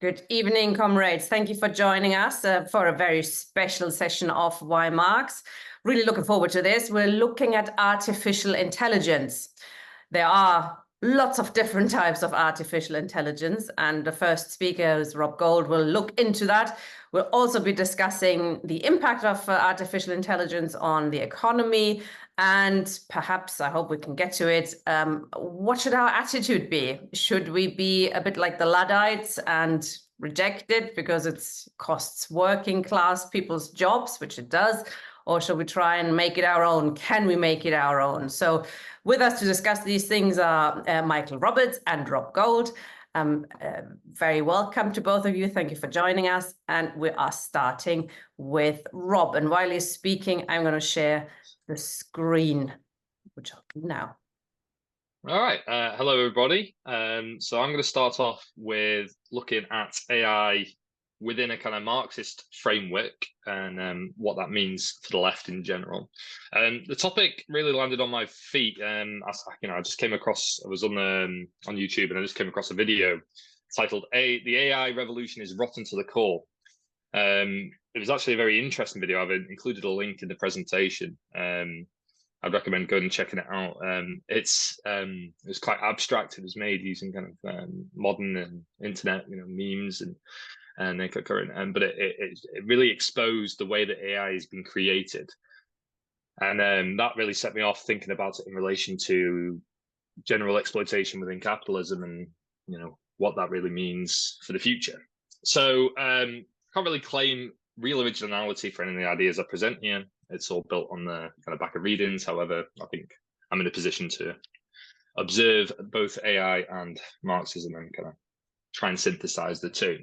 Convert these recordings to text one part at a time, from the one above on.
Good evening, comrades. Thank you for joining us for a very special session of Why Marx. Really looking forward to this. We're looking at artificial intelligence. There are lots of different types of artificial intelligence, and the first speaker is Rob Gould. We'll look into that. We'll also be discussing the impact of artificial intelligence on the economy, and perhaps, I hope we can get to it, what should our attitude be? Should we be a bit like the Luddites and reject it because it costs working class people's jobs, which it does? Or should we try and make it our own? Can we make it our own? So with us to discuss these things are Michael Roberts and Rob Gould. Very welcome to both of you. Thank you for joining us. And we are starting with Rob. And while he's speaking, I'm going to share the screen, which I'll do now. All right. Hello, everybody. So I'm going to start off with looking at AI within a kind of Marxist framework and what that means for the left in general. The topic really landed on my feet. I just came across, I was on YouTube and I just came across a video titled "The AI Revolution is Rotten to the Core." It was actually a very interesting video. I've included a link in the presentation. I'd recommend going and checking it out. It's quite abstract. It was made using kind of modern internet, memes and current, but it really exposed the way that AI has been created, and that really set me off thinking about it in relation to general exploitation within capitalism and what that really means for the future. So can't really claim real originality for any of the ideas I present here. It's all built on the kind of back of readings. However, I think I'm in a position to observe both AI and Marxism and kind of try and synthesize the two.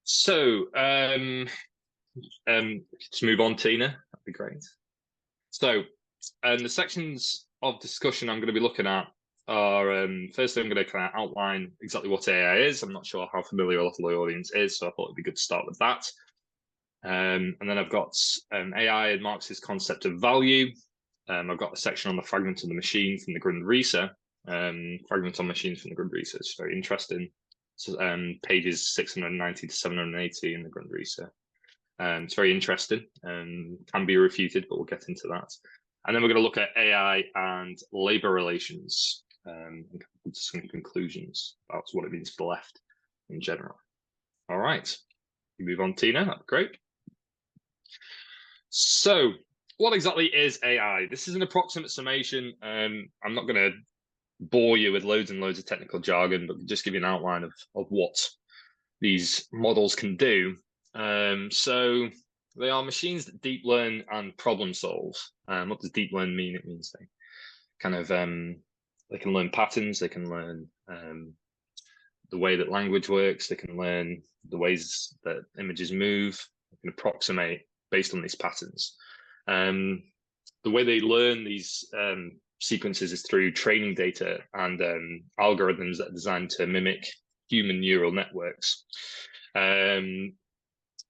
So let's move on, Tina. That'd be great. So the sections of discussion I'm going to be looking at are, firstly, I'm going to kind of outline exactly what AI is. I'm not sure how familiar a lot of the audience is, so I thought it'd be good to start with that. And then I've got AI and Marx's concept of value. I've got a section on the fragment of the machine from the Grundrisse. Fragment on machines from the Grundrisse. It's very interesting. So, pages 690 to 780 in the Grundrisse. It's very interesting and can be refuted, but we'll get into that. And then we're going to look at AI and labor relations and some conclusions about what it means for the left in general. All right, you move on, Tina. That'd be great. So what exactly is AI? This is an approximate summation. I'm not going to bore you with loads and loads of technical jargon, but just give you an outline of what these models can do. So they are machines that deep learn and problem solve. What does deep learn mean? It means they kind of they can learn patterns, they can learn the way that language works, they can learn the ways that images move, they can approximate based on these patterns. The way they learn these sequences is through training data and algorithms that are designed to mimic human neural networks.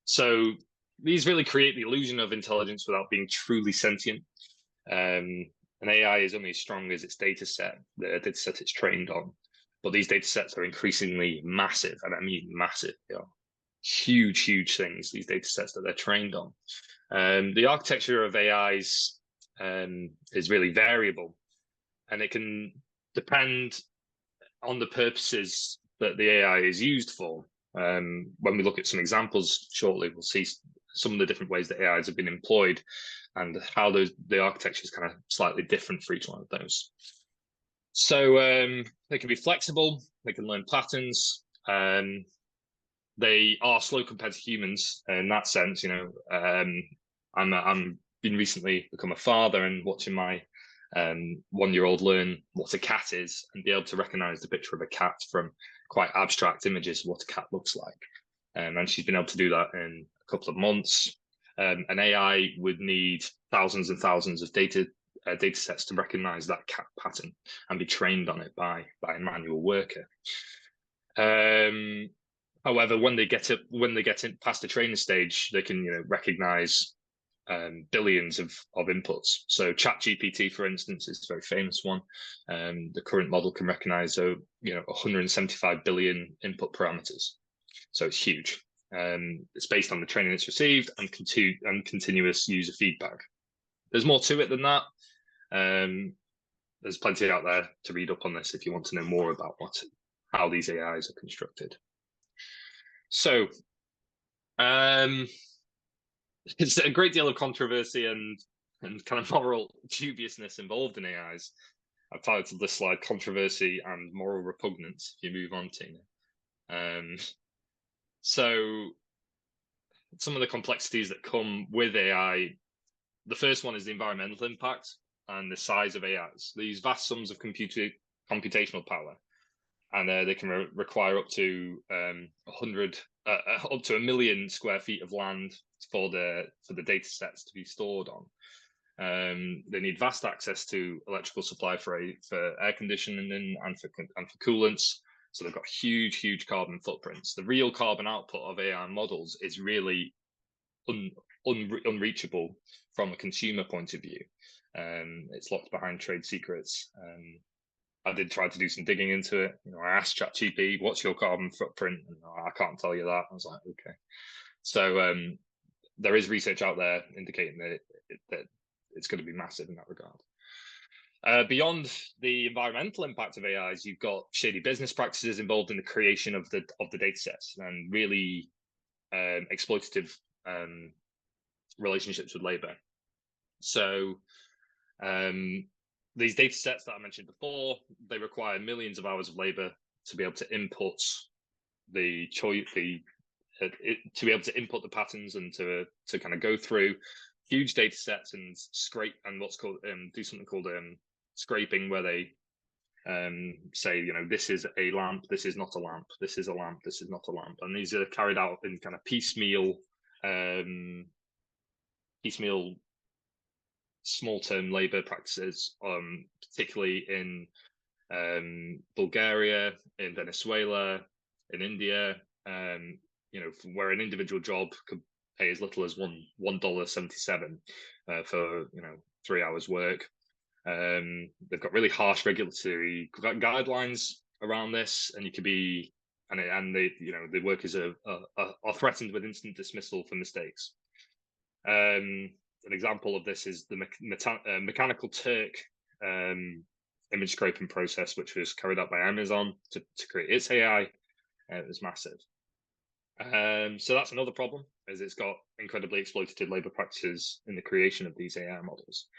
So these really create the illusion of intelligence without being truly sentient. And AI is only as strong as its data set, the data set it's trained on. But these data sets are increasingly massive, and I mean massive. They are huge, huge things, these data sets that they're trained on. The architecture of AIs is really variable, and it can depend on the purposes that the AI is used for. When we look at some examples shortly, we'll see some of the different ways that AIs have been employed and how the architecture is kind of slightly different for each one of those. So they can be flexible, they can learn patterns, they are slow compared to humans in that sense. I'm been recently become a father and watching my 1-year-old learn what a cat is and be able to recognize the picture of a cat from quite abstract images of what a cat looks like. And she's been able to do that in a couple of months. An AI would need thousands and thousands of data sets to recognize that cat pattern and be trained on it by a manual worker. However, when they get in past the training stage, they can recognize billions of inputs. So ChatGPT, for instance, is a very famous one. The current model can recognize 175 billion input parameters. So it's huge. It's based on the training it's received and continuous user feedback. There's more to it than that. There's plenty out there to read up on this if you want to know more about how these AIs are constructed. So it's a great deal of controversy and kind of moral dubiousness involved in AIs. I've titled this slide "Controversy and Moral Repugnance." If you move on, Tina. So some of the complexities that come with AI. The first one is the environmental impact and the size of AIs. These vast sums of computational power, and they can require up to 100, up to 1 million square feet of land for the data sets to be stored on. They need vast access to electrical supply for air conditioning and for coolants. So they've got huge carbon footprints. The real carbon output of AI models is really unreachable from a consumer point of view. It's locked behind trade secrets. I did try to do some digging into it. I asked ChatGPT, "What's your carbon footprint?" And I can't tell you that. I was like, okay. So there is research out there indicating that it's going to be massive in that regard. Beyond the environmental impact of AIs, you've got shady business practices involved in the creation of the data sets and really exploitative relationships with labor. So these data sets that I mentioned before, they require millions of hours of labor to be able to input the to be able to input the patterns and to kind of go through huge data sets and scrape and what's called do something called scraping, where they say, this is a lamp, this is not a lamp, this is a lamp, this is not a lamp, and these are carried out in kind of piecemeal small-term labor practices, particularly in Bulgaria, in Venezuela, in India, where an individual job could pay as little as $1.77 for 3 hours work. They've got really harsh regulatory guidelines around this, and you could be the workers are threatened with instant dismissal for mistakes. An example of this is the Mechanical Turk image scraping process, which was carried out by Amazon to create its AI. It was massive. So that's another problem, is it's got incredibly exploitative labor practices in the creation of these AI models.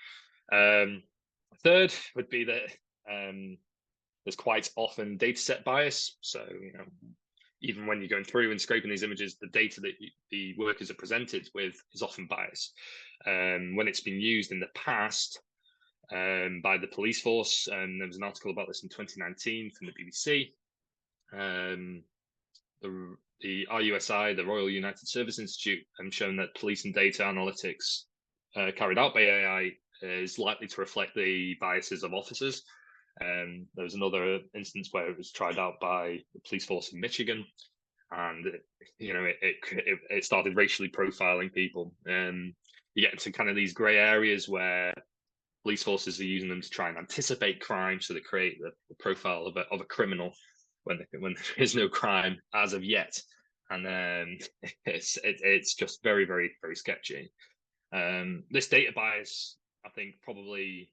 Third would be that there's quite often data set bias. So, even when you're going through and scraping these images, the data that the workers are presented with is often biased. When it's been used in the past by the police force, and there was an article about this in 2019 from the BBC. The RUSI, the Royal United Service Institute, have shown that police and data analytics carried out by AI is likely to reflect the biases of officers. There was another instance where it was tried out by the police force in Michigan, and it started racially profiling people. You get into kind of these grey areas where police forces are using them to try and anticipate crime, so they create the profile of a criminal when there is no crime as of yet, and it's just very, very, very sketchy. This data bias, I think, probably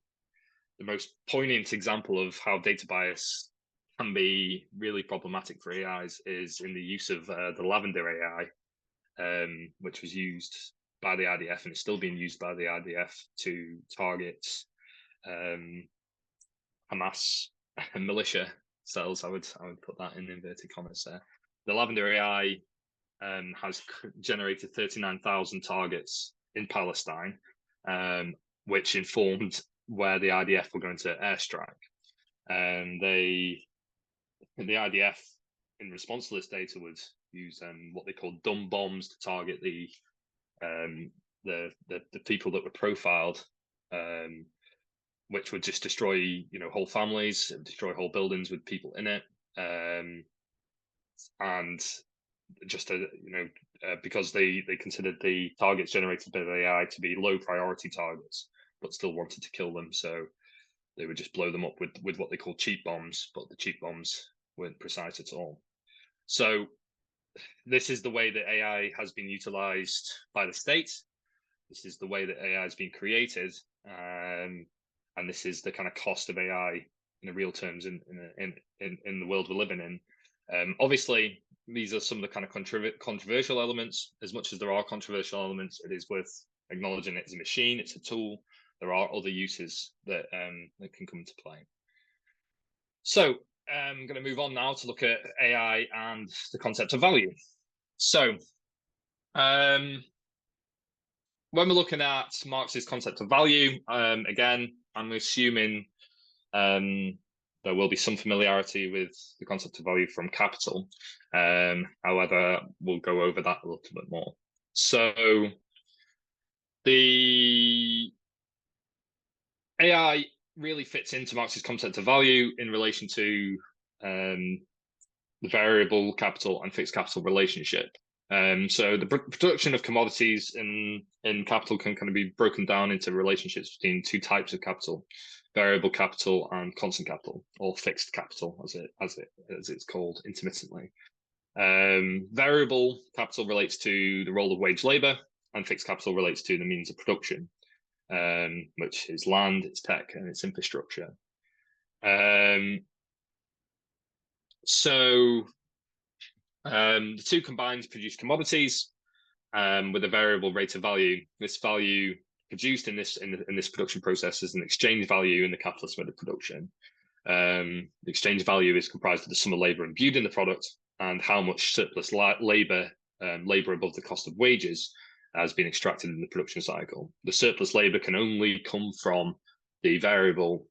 the most poignant example of how data bias can be really problematic for AIs is in the use of the Lavender AI, which was used by the IDF and is still being used by the IDF to target Hamas militia cells. I would put that in inverted commas there. The Lavender AI has generated 39,000 targets in Palestine, which informed where the IDF were going to airstrike. And the IDF, in response to this data, would use what they call dumb bombs to target the people that were profiled, which would just destroy whole families, destroy whole buildings with people in it, and just because they considered the targets generated by the AI to be low priority targets, but still wanted to kill them, so they would just blow them up with what they call cheap bombs, but the cheap bombs weren't precise at all. So this is the way that AI has been utilized by the state. This is the way that AI has been created, and this is the kind of cost of AI in the real terms in the world we're living in. Obviously, these are some of the kind of controversial elements. As much as there are controversial elements, it is worth acknowledging it's a machine, it's a tool. There are other uses that can come into play. So I'm going to move on now to look at AI and the concept of value. So when we're looking at Marx's concept of value, again, I'm assuming there will be some familiarity with the concept of value from Capital. However, we'll go over that a little bit more. So the AI really fits into Marx's concept of value in relation to the variable capital and fixed capital relationship. So the production of commodities in capital can kind of be broken down into relationships between two types of capital: variable capital and constant capital, or fixed capital, as it's called intermittently. Variable capital relates to the role of wage labor, and fixed capital relates to the means of production, which is land, its tech, and its infrastructure. So the two combined produce commodities with a variable rate of value. This value produced in this production process is an exchange value in the capitalist mode of production. The exchange value is comprised of the sum of labor imbued in the product and how much surplus labor above the cost of wages has been extracted in the production cycle. The surplus labor can only come from the variable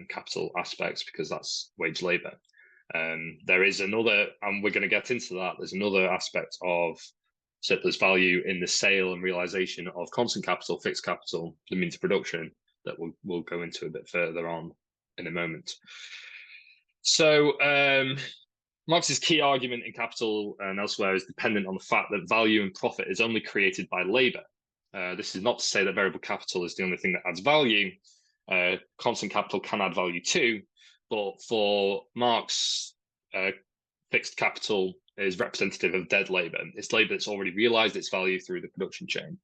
capital aspects, because that's wage labor. There is another, and we're going to get into that, there's another aspect of surplus value in the sale and realization of constant capital, fixed capital, the means of production, that we'll go into a bit further on in a moment. So Marx's key argument in Capital and elsewhere is dependent on the fact that value and profit is only created by labor. This is not to say that variable capital is the only thing that adds value. Constant capital can add value too, but for Marx, fixed capital is representative of dead labor. It's labor that's already realized its value through the production chain.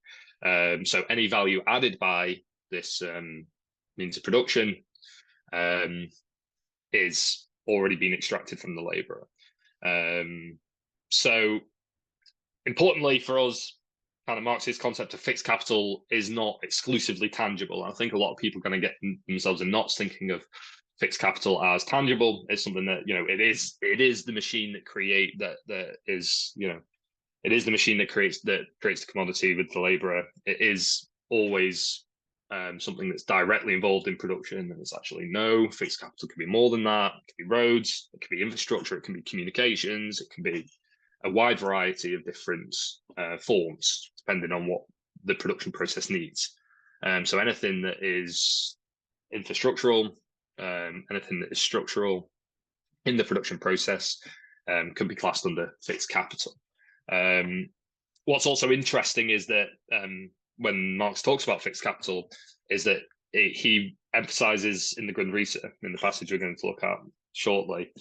So any value added by this means of production is already been extracted from the laborer. So importantly for us, kind of Marx's concept of fixed capital is not exclusively tangible. I think a lot of people are going to get themselves in knots thinking of fixed capital as tangible. It's something that, you know, it is the machine that creates the commodity with the laborer. It is always something that's directly involved in production, and it's actually no. Fixed capital can be more than that. It can be roads, it can be infrastructure, it can be communications, it can be a wide variety of different forms, depending on what the production process needs. So anything that is infrastructural, anything that is structural in the production process can be classed under fixed capital. What's also interesting is that when Marx talks about fixed capital, is that he emphasizes in the Grundrisse, in the passage we're going to look at shortly,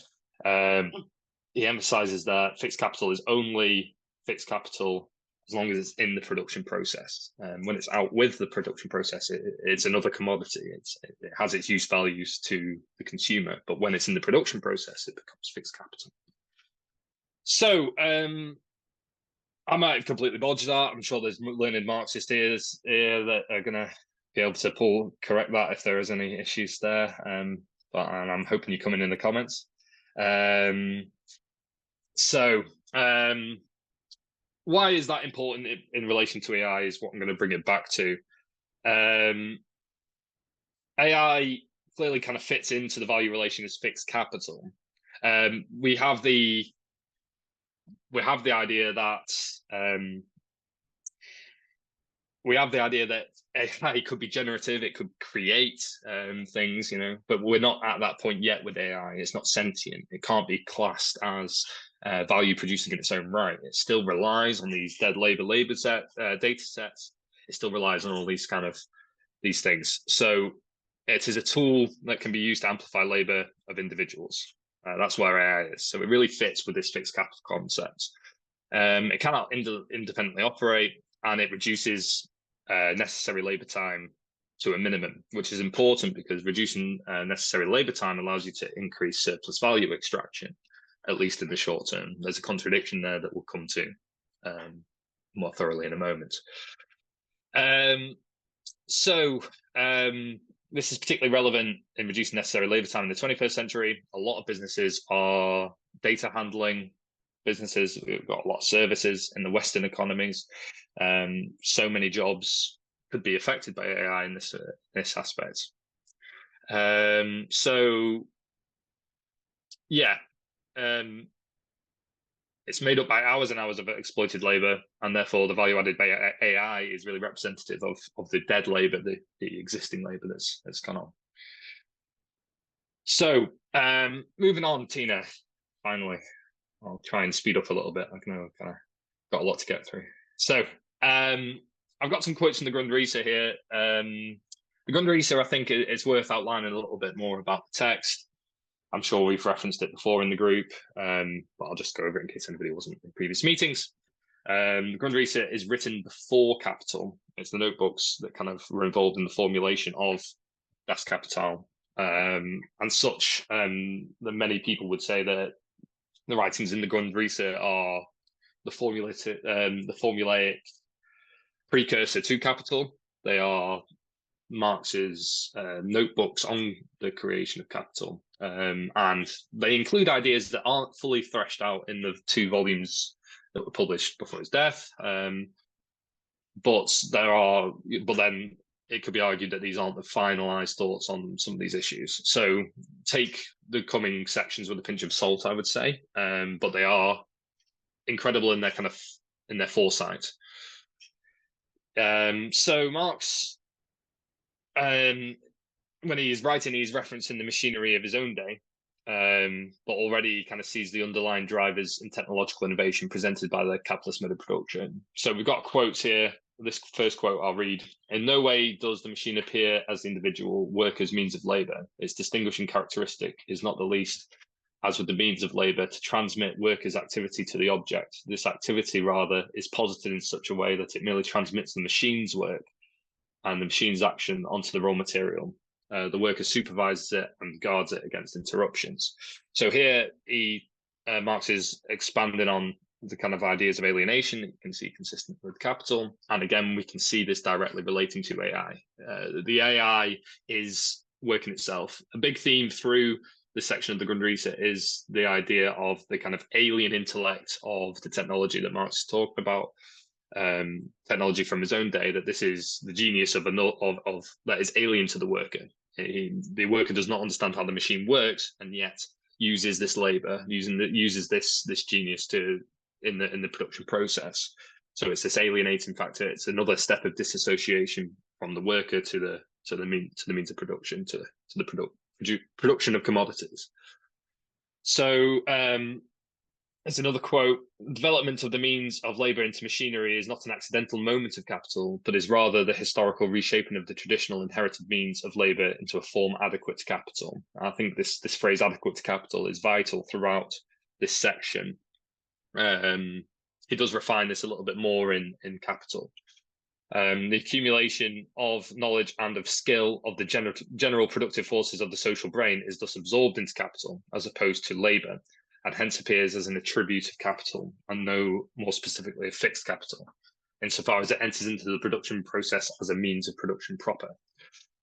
he emphasizes that fixed capital is only fixed capital as long as it's in the production process. When it's out with the production process, it's another commodity. It has its use values to the consumer, but when it's in the production process, it becomes fixed capital. So I might have completely bodged that. I'm sure there's learned Marxist ears here that are going to be able to correct that if there is any issues there. But I'm hoping you come in the comments. So why is that important in relation to AI is what I'm going to bring it back to. AI clearly kind of fits into the value relation as fixed capital. We have the idea that AI could be generative, it could create things, you know, but we're not at that point yet with AI. It's not sentient. It can't be classed as value producing in its own right. It still relies on these dead labor data sets. It still relies on all these things. So it is a tool that can be used to amplify labor of individuals. That's where AI is. So it really fits with this fixed capital concept. It cannot independently operate, and it reduces necessary labour time to a minimum, which is important because reducing necessary labour time allows you to increase surplus value extraction, at least in the short term. There's a contradiction there that we'll come to more thoroughly in a moment. This is particularly relevant in reducing necessary labour time in the 21st century. A lot of businesses are data handling businesses. We've got a lot of services in the Western economies. So many jobs could be affected by AI in this aspect. It's made up by hours and hours of exploited labour, and therefore the value added by AI is really representative of the dead labour, the existing labour that's gone on. So moving on, Tina, finally. I'll try and speed up a little bit. I know I've kind of got a lot to get through. So I've got some quotes from the Grundrisse here. The Grundrisse, I think it's worth outlining a little bit more about the text. I'm sure we've referenced it before in the group, but I'll just go over it in case anybody wasn't in previous meetings. The Grundrisse is written before Capital. It's the notebooks that kind of were involved in the formulation of Das Kapital. And such, that many people would say that the writings in the Grundrisse are the formulaic precursor to Capital. They are Marx's notebooks on the creation of Capital. And they include ideas that aren't fully threshed out in the 2 volumes that were published before his death. But then it could be argued that these aren't the finalized thoughts on some of these issues. So take the coming sections with a pinch of salt, I would say. But they are incredible in their foresight. So Marx, when he's writing, he's referencing the machinery of his own day, but already kind of sees the underlying drivers in technological innovation presented by the capitalist mode of production. So we've got quotes here. This first quote I'll read. "In no way does the machine appear as the individual worker's means of labour. Its distinguishing characteristic is not the least, as with the means of labour, to transmit workers' activity to the object. This activity, rather, is posited in such a way that it merely transmits the machine's work and the machine's action onto the raw material. The worker supervises it and guards it against interruptions." So here Marx is expanding on the kind of ideas of alienation that you can see consistent with Capital. And again, we can see this directly relating to AI. The AI is working itself. A big theme through this section of the Grundrisse is the idea of the kind of alien intellect of the technology that Marx talked about. Technology from his own day, that this is the genius of that is alien to the worker. The worker does not understand how the machine works, and yet uses this labor, uses this genius in the production process. So it's this alienating factor. It's another step of disassociation from the worker to the means of production, to the production of commodities. So there's another quote: "Development of the means of labour into machinery is not an accidental moment of Capital, but is rather the historical reshaping of the traditional inherited means of labour into a form adequate to Capital." I think this phrase "adequate to Capital" is vital throughout this section. He does refine this a little bit more in Capital. The accumulation of knowledge and of skill of the general productive forces of the social brain is thus absorbed into Capital as opposed to labour, and hence appears as an attribute of Capital, and no more specifically a fixed capital, insofar as it enters into the production process as a means of production proper.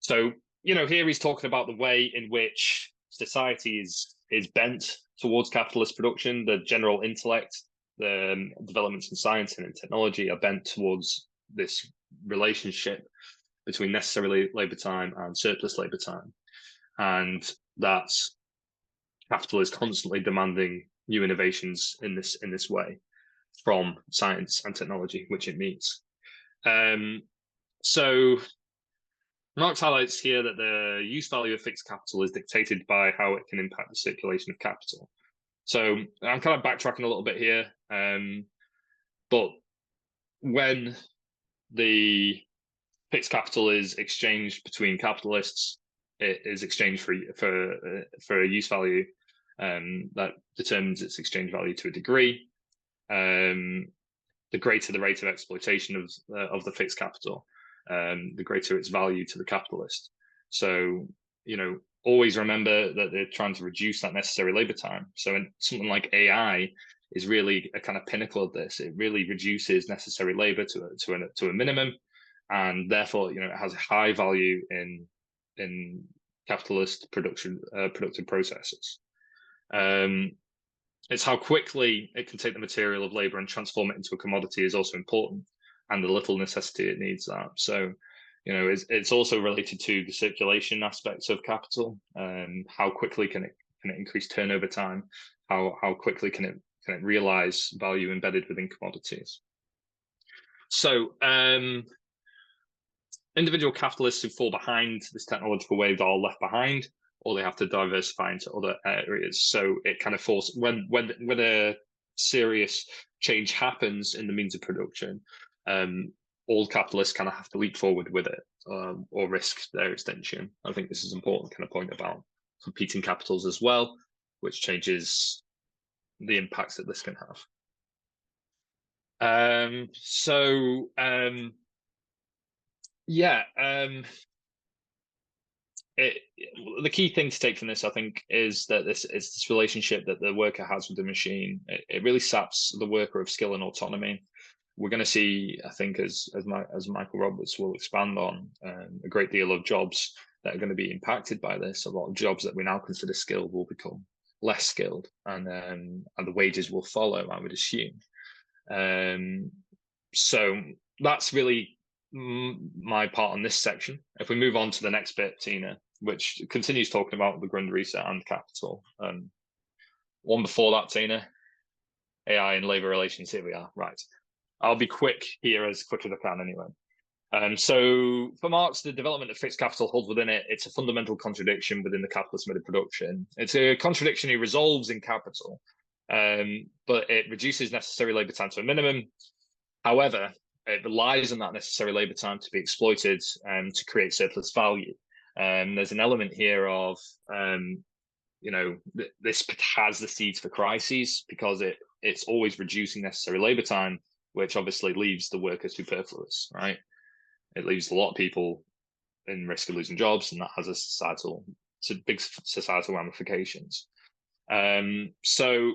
So, here he's talking about the way in which society is bent towards capitalist production. The general intellect, the developments in science and in technology are bent towards this relationship between necessary labour time and surplus labour time, and that capital is constantly demanding new innovations in this way from science and technology, which it meets. So Marx highlights here that the use value of fixed capital is dictated by how it can impact the circulation of capital. So I'm kind of backtracking a little bit here, but when the fixed capital is exchanged between capitalists, it is exchanged for a use value that determines its exchange value to a degree. the greater the rate of exploitation of the fixed capital, the greater its value to the capitalist. So, always remember that they're trying to reduce that necessary labor time. So in something like AI is really a kind of pinnacle of this. It really reduces necessary labor to a minimum, and therefore, it has a high value in capitalist productive processes. It's how quickly it can take the material of labor and transform it into a commodity is also important, and the little necessity it needs that. So, it's also related to the circulation aspects of capital. How quickly can it increase turnover time? How quickly can it realize value embedded within commodities? So, individual capitalists who fall behind this technological wave are left behind, or they have to diversify into other areas. So it kind of forces, when a serious change happens in the means of production, all capitalists kind of have to leap forward with it, or risk their extinction. I think this is an important kind of point about competing capitals as well, which changes the impacts that this can have. The key thing to take from this, I think, is that it's this relationship that the worker has with the machine. It really saps the worker of skill and autonomy. We're going to see, I think, as Michael Roberts will expand on, a great deal of jobs that are going to be impacted by this. A lot of jobs that we now consider skilled will become less skilled, and the wages will follow, I would assume. So that's really my part on this section. If we move on to the next bit, Tina, which continues talking about the Grundrisse and capital. One before that, Tina, AI and labor relations. Here we are. Right. I'll be quick here, as quick as I can anyway. So for Marx, the development of fixed capital holds within it, it's a fundamental contradiction within the capitalist mode of production. It's a contradiction he resolves in capital, but it reduces necessary labor time to a minimum. However, it relies on that necessary labor time to be exploited to create surplus value. There's an element here of, this has the seeds for crises, because it's always reducing necessary labor time, which obviously leaves the worker superfluous, right? It leaves a lot of people in risk of losing jobs, and that has big societal ramifications. So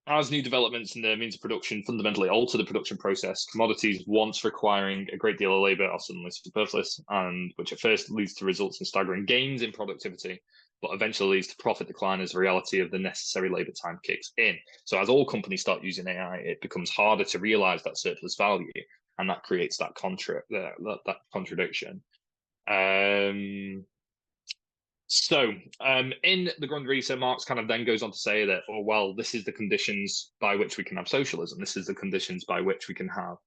as new developments in the means of production fundamentally alter the production process, commodities once requiring a great deal of labor are suddenly superfluous, and which at first leads to results in staggering gains in productivity, but eventually leads to profit decline as the reality of the necessary labor time kicks in. So as all companies start using AI, it becomes harder to realize that surplus value, and that creates that contradiction. In the Grundrisse, Marx kind of then goes on to say that, this is the conditions by which we can have socialism. This is the conditions by which we can have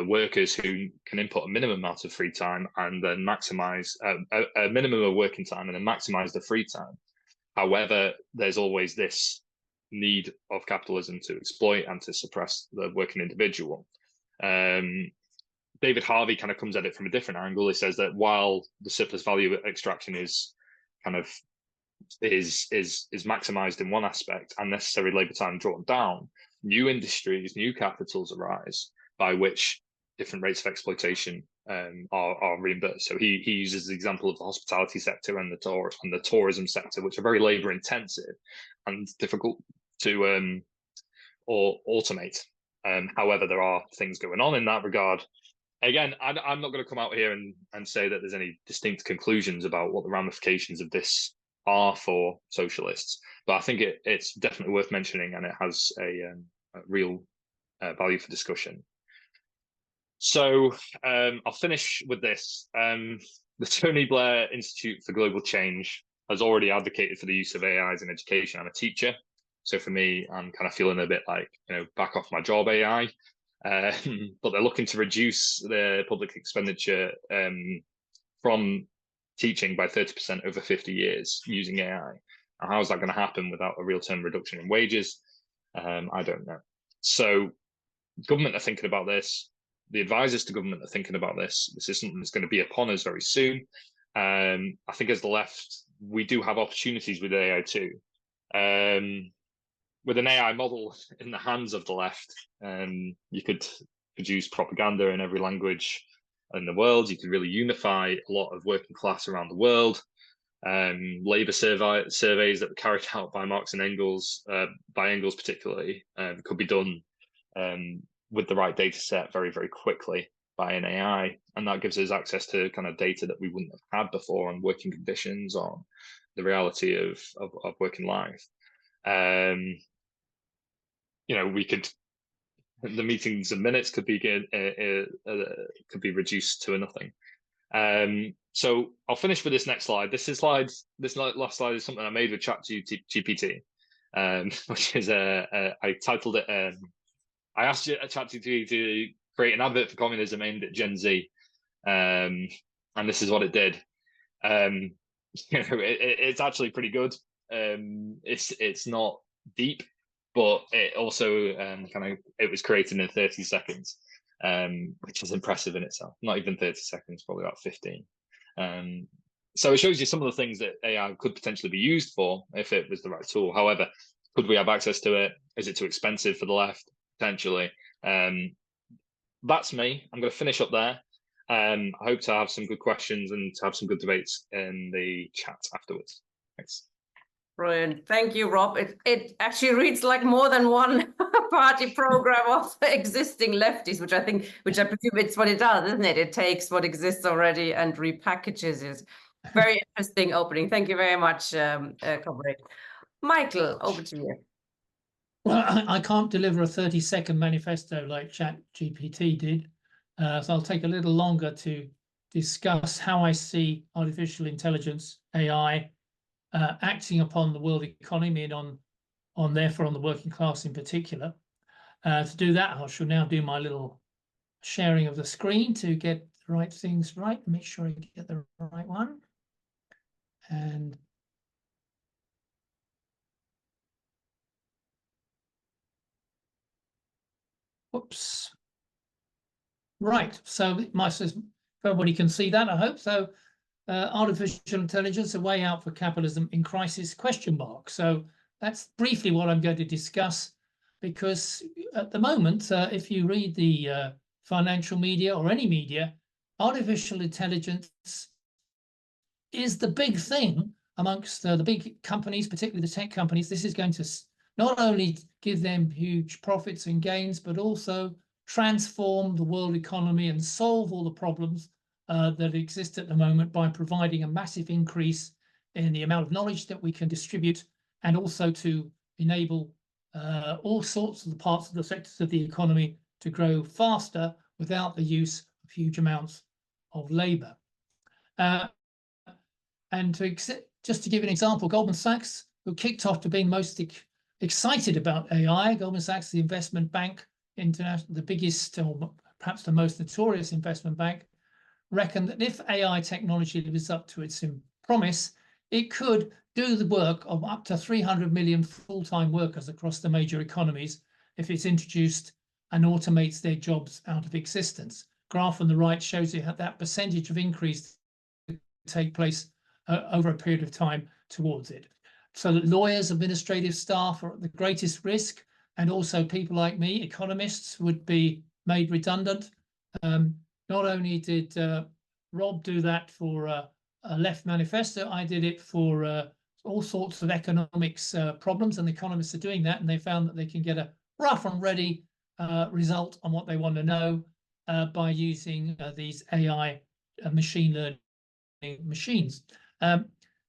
workers who can input a minimum amount of free time and then maximize a minimum of working time and then maximize the free time. However, there's always this need of capitalism to exploit and to suppress the working individual. David Harvey kind of comes at it from a different angle. He says that while the surplus value extraction is maximized in one aspect and necessary labor time drawn down, new industries, new capitals arise by which different rates of exploitation are reimbursed. So he uses the example of the hospitality sector and the tourism sector, which are very labor intensive and difficult to automate. However, there are things going on in that regard. Again, I'm not going to come out here and say that there's any distinct conclusions about what the ramifications of this are for socialists, but I think it's definitely worth mentioning, and it has a real value for discussion. So I'll finish with this. The Tony Blair Institute for Global Change has already advocated for the use of AIs in education. I'm a teacher, so for me, I'm kind of feeling a bit like, back off my job, AI. But they're looking to reduce the public expenditure from teaching by 30% over 50 years using AI. And how is that going to happen without a real-term reduction in wages? I don't know. So government are thinking about this. The advisors to government are thinking about this. This is something that's going to be upon us very soon. I think as the left, we do have opportunities with AI too. with an AI model in the hands of the left, you could produce propaganda in every language in the world. You could really unify a lot of working class around the world. Labor surveys that were carried out by Marx and Engels, by Engels particularly, could be done with the right data set very, very quickly by an AI. And that gives us access to kind of data that we wouldn't have had before on working conditions, on the reality of working life. We could, the meetings and minutes could be reduced to nothing. So I'll finish with this next slide. This last slide is something I made with ChatGPT, which is I titled it. I asked ChatGPT to create an advert for communism aimed at Gen Z, and this is what it did. It's actually pretty good. It's not deep, but it also it was created in 30 seconds, which is impressive in itself. Not even 30 seconds, probably about 15. So it shows you some of the things that AI could potentially be used for if it was the right tool. However, could we have access to it? Is it too expensive for the left? Potentially. That's me. I'm going to finish up there. I hope to have some good questions and to have some good debates in the chat afterwards. Thanks. Brilliant. Thank you, Rob. It actually reads like more than one party program of existing lefties, which I presume it's what it does, isn't it? It takes what exists already and repackages it. Very interesting opening. Thank you very much, comrade. Michael, over to you. Well, I can't deliver a 30-second manifesto like ChatGPT did, so I'll take a little longer to discuss how I see artificial intelligence, AI, acting upon the world economy and therefore on the working class in particular. To do that, I shall now do my little sharing of the screen to get the right things right, make sure I get the right one. And whoops. Right, so everybody can see that, I hope. So artificial intelligence, a way out for capitalism in crisis, ? So that's briefly what I'm going to discuss, because at the moment, if you read the financial media or any media, artificial intelligence is the big thing amongst the big companies, particularly the tech companies. This is going to not only give them huge profits and gains, but also transform the world economy and solve all the problems that exist at the moment by providing a massive increase in the amount of knowledge that we can distribute, and also to enable all sorts of the parts of the sectors of the economy to grow faster without the use of huge amounts of labor. And just to give an example, Goldman Sachs, who kicked off to being most excited about AI, Goldman Sachs, the investment bank, the biggest or perhaps the most notorious investment bank, reckoned that if AI technology lives up to its promise, it could do the work of up to 300 million full-time workers across the major economies if it's introduced and automates their jobs out of existence. Graph on the right shows you how that percentage of increase take place over a period of time towards it. So that lawyers, administrative staff are at the greatest risk, and also people like me, economists, would be made redundant. Not only did Rob do that for a left manifesto, I did it for all sorts of economics problems, and the economists are doing that, and they found that they can get a rough and ready result on what they want to know by using these AI machine learning machines.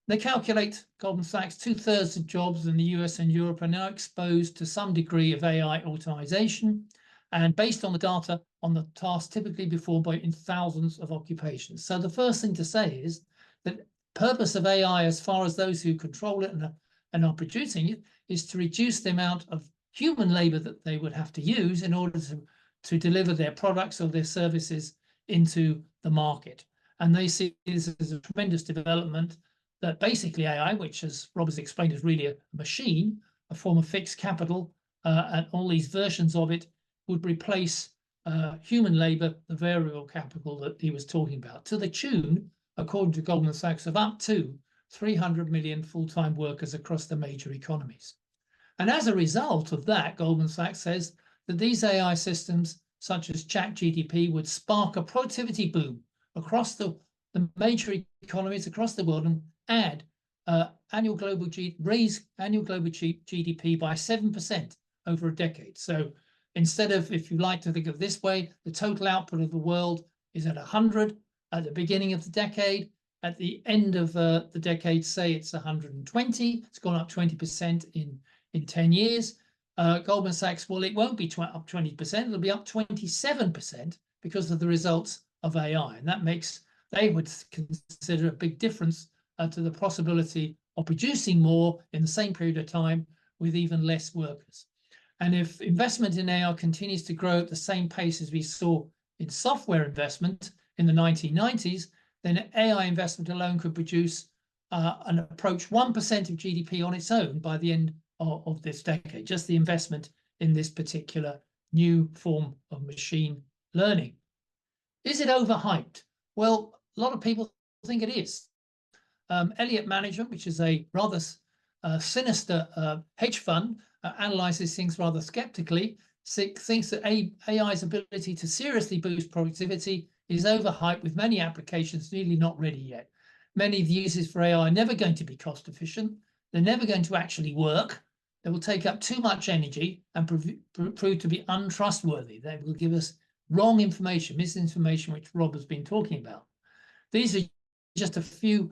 They calculate, Goldman Sachs, 2/3 of jobs in the US and Europe are now exposed to some degree of AI automation, and based on the data on the task typically performed in thousands of occupations. So the first thing to say is that the purpose of AI, as far as those who control it and are producing it, is to reduce the amount of human labor that they would have to use in order to deliver their products or their services into the market. And they see this as a tremendous development, that basically AI, which, as Rob has explained, is really a machine, a form of fixed capital, and all these versions of it would replace human labor, the variable capital that he was talking about, to the tune, according to Goldman Sachs, of up to 300 million full-time workers across the major economies. And as a result of that, Goldman Sachs says that these AI systems, such as ChatGPT, would spark a productivity boom across the major economies across the world and add raise annual global GDP by 7% over a decade. So instead of, if you like to think of this way, the total output of the world is at 100 at the beginning of the decade. At the end of the decade, say it's 120. It's gone up 20% in 10 years. Goldman Sachs, well, it won't be up 20%. It'll be up 27% because of the results of AI. And that makes, they would consider a big difference to the possibility of producing more in the same period of time with even less workers. And if investment in AI continues to grow at the same pace as we saw in software investment in the 1990s, then AI investment alone could produce and approach 1% of GDP on its own by the end of this decade, just the investment in this particular new form of machine learning. Is it overhyped? Well, a lot of people think it is. Elliott Management, which is a rather sinister hedge fund, analyzes things rather skeptically, thinks that AI's ability to seriously boost productivity is overhyped, with many applications nearly not ready yet. Many of the uses for AI are never going to be cost efficient. They're never going to actually work. They will take up too much energy and prove to be untrustworthy. They will give us wrong information, misinformation, which Rob has been talking about. These are just a few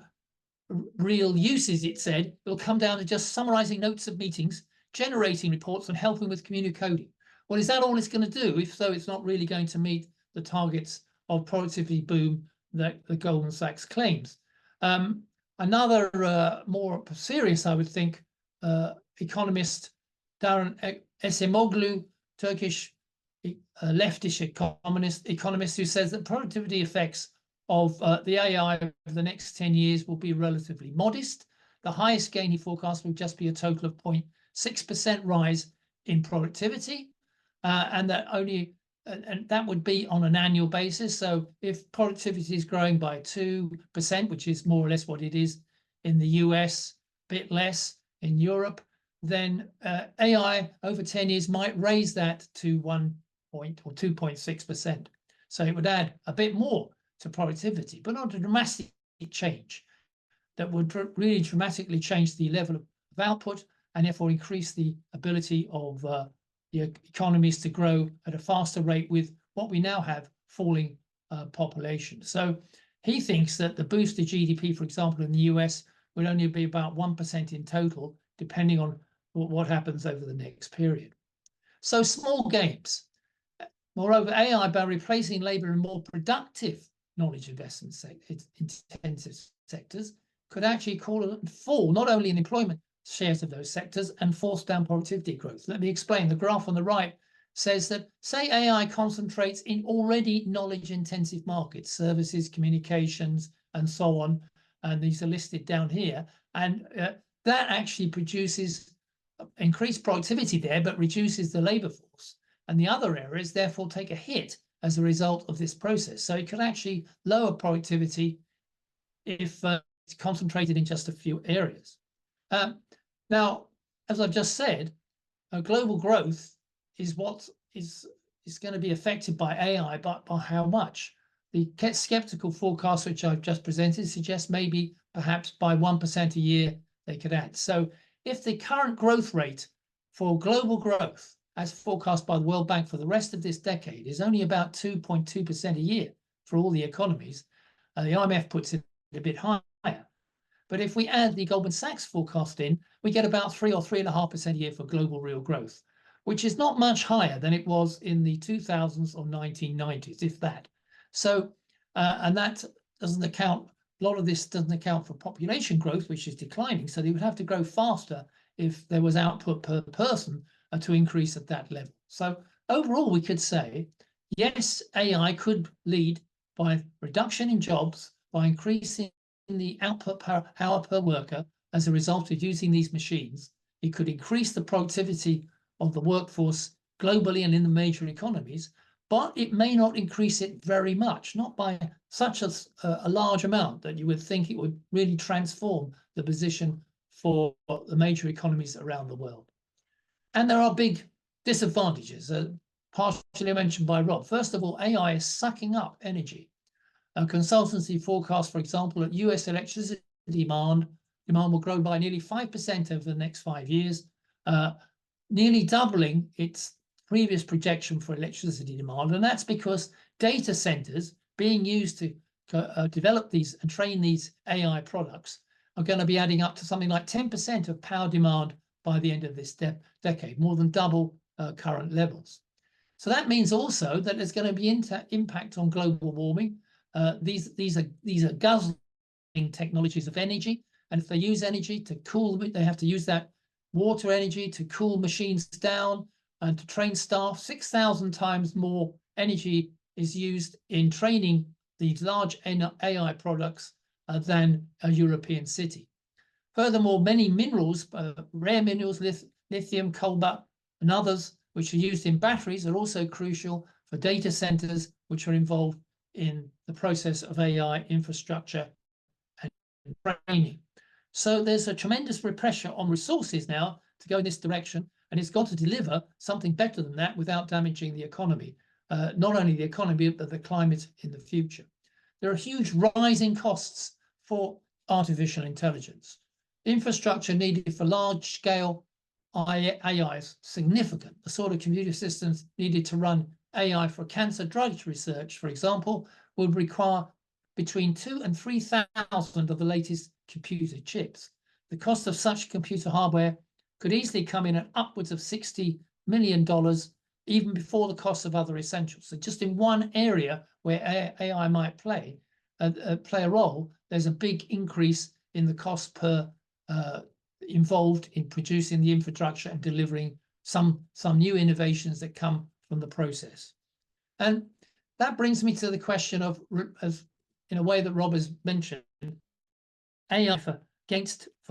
real uses, it said. It will come down to just summarizing notes of meetings, generating reports, and helping with community coding. Well, is that all it's going to do? If so, it's not really going to meet the targets of productivity boom that the Goldman Sachs claims. Another more serious, I would think, economist Darren Esemoglu, Turkish leftish economist, who says that productivity effects of the AI over the next 10 years will be relatively modest. The highest gain he forecasts will just be a total of 0.6% rise in productivity, and that would be on an annual basis. So if productivity is growing by 2%, which is more or less what it is in the US, a bit less in Europe, then AI over 10 years might raise that to 2.6%. So it would add a bit more to productivity, but not a dramatic change that would really dramatically change the level of output and therefore increase the ability of the economies to grow at a faster rate with what we now have, falling population. So he thinks that the boost to GDP, for example, in the US would only be about 1% in total, depending on what happens over the next period. So small gains. Moreover, AI, by replacing labor in more productive knowledge investment intensive sectors, could actually fall not only in employment shares of those sectors and force down productivity growth. Let me explain. The graph on the right says that, say AI concentrates in already knowledge-intensive markets, services, communications, and so on, and these are listed down here, and that actually produces increased productivity there, but reduces the labor force. And the other areas therefore take a hit as a result of this process. So it can actually lower productivity if it's concentrated in just a few areas. Now, as I've just said, global growth is what is going to be affected by AI, but by how much? The skeptical forecast, which I've just presented, suggests maybe perhaps by 1% a year they could add. So if the current growth rate for global growth, as forecast by the World Bank for the rest of this decade, is only about 2.2% a year for all the economies, the IMF puts it a bit higher. But if we add the Goldman Sachs forecast in, we get about 3 or 3.5% a year for global real growth, which is not much higher than it was in the 2000s or 1990s, if that. So, and that doesn't account, a lot of this doesn't account for population growth, which is declining. So they would have to grow faster if there was output per person to increase at that level. So overall, we could say, yes, AI could lead by reduction in jobs, by increasing the output per hour per worker as a result of using these machines. It could increase the productivity of the workforce globally and in the major economies, but it may not increase it very much, not by such a large amount that you would think it would really transform the position for the major economies around the world. And there are big disadvantages, partially mentioned by Rob. First of all, AI is sucking up energy. A consultancy forecast, for example, that US electricity demand will grow by nearly 5% over the next 5 years, nearly doubling its previous projection for electricity demand. And that's because data centers being used to develop these and train these AI products are going to be adding up to something like 10% of power demand by the end of this decade, more than double current levels. So that means also that there's going to be impact on global warming. These are guzzling technologies of energy, and if they use energy to cool, they have to use that water energy to cool machines down and to train staff. 6,000 times more energy is used in training these large AI products than a European city. Furthermore, many minerals, rare minerals, lithium, cobalt, and others, which are used in batteries, are also crucial for data centers, which are involved in the process of AI infrastructure and training. So there's a tremendous pressure on resources now to go in this direction, and it's got to deliver something better than that without damaging the economy, not only the economy, but the climate in the future. There are huge rising costs for artificial intelligence. Infrastructure needed for large-scale AI is significant. The sort of computer systems needed to run AI for cancer drug research, for example, would require between 2,000 and 3,000 of the latest computer chips. The cost of such computer hardware could easily come in at upwards of $60 million, even before the cost of other essentials. So just in one area where AI might play a role, there's a big increase in the cost per involved in producing the infrastructure and delivering some new innovations that come from the process. And that brings me to the question of, as in a way that Rob has mentioned, AI for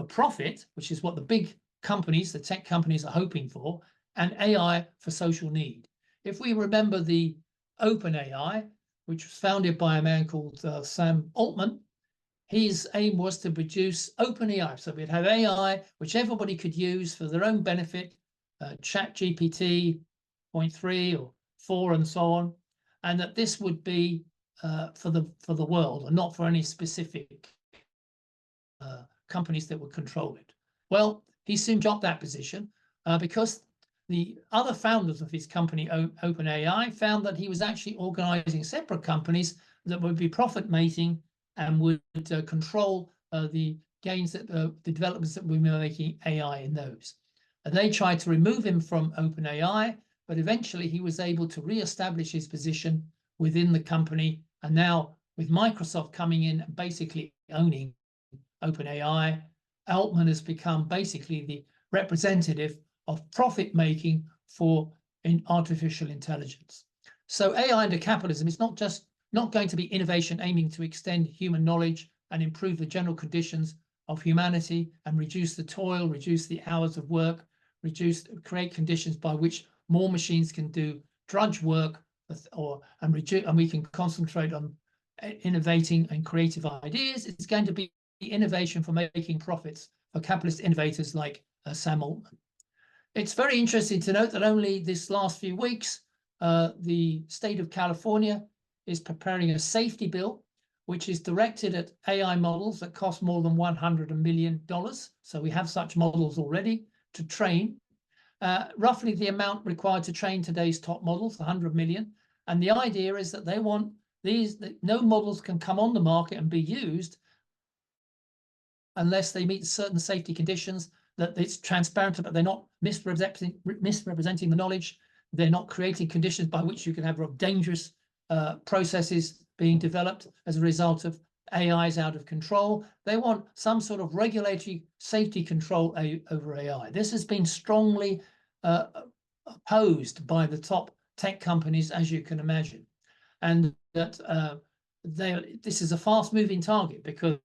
profit, which is what the big companies, the tech companies, are hoping for, and AI for social need. If we remember the OpenAI, which was founded by a man called Sam Altman, his aim was to produce OpenAI. So we'd have AI, which everybody could use for their own benefit, ChatGPT 0.3 or 4 and so on, and that this would be for the world and not for any specific companies that would control it. Well, he soon dropped that position because the other founders of his company, OpenAI, found that he was actually organizing separate companies that would be profit-making and would control the gains that the developments that we were making AI in those. And they tried to remove him from OpenAI, but eventually he was able to re-establish his position within the company. And now with Microsoft coming in and basically owning OpenAI, Altman has become basically the representative of profit making for artificial intelligence. So AI under capitalism is not going to be innovation aiming to extend human knowledge and improve the general conditions of humanity and reduce the toil, reduce the hours of work, create conditions by which more machines can do drudge work, and we can concentrate on innovating and creative ideas. It's going to be innovation for making profits for capitalist innovators like Sam Altman. It's very interesting to note that only this last few weeks, the state of California is preparing a safety bill, which is directed at AI models that cost more than $100 million. So we have such models already to train. Roughly the amount required to train today's top models, 100 million. And the idea is that they want no models can come on the market and be used unless they meet certain safety conditions, that it's transparent, but they're not misrepresenting the knowledge. They're not creating conditions by which you can have dangerous processes being developed as a result of AI's out of control. They want some sort of regulatory safety control over AI. This has been strongly opposed by the top tech companies, as you can imagine. And that this is a fast-moving target because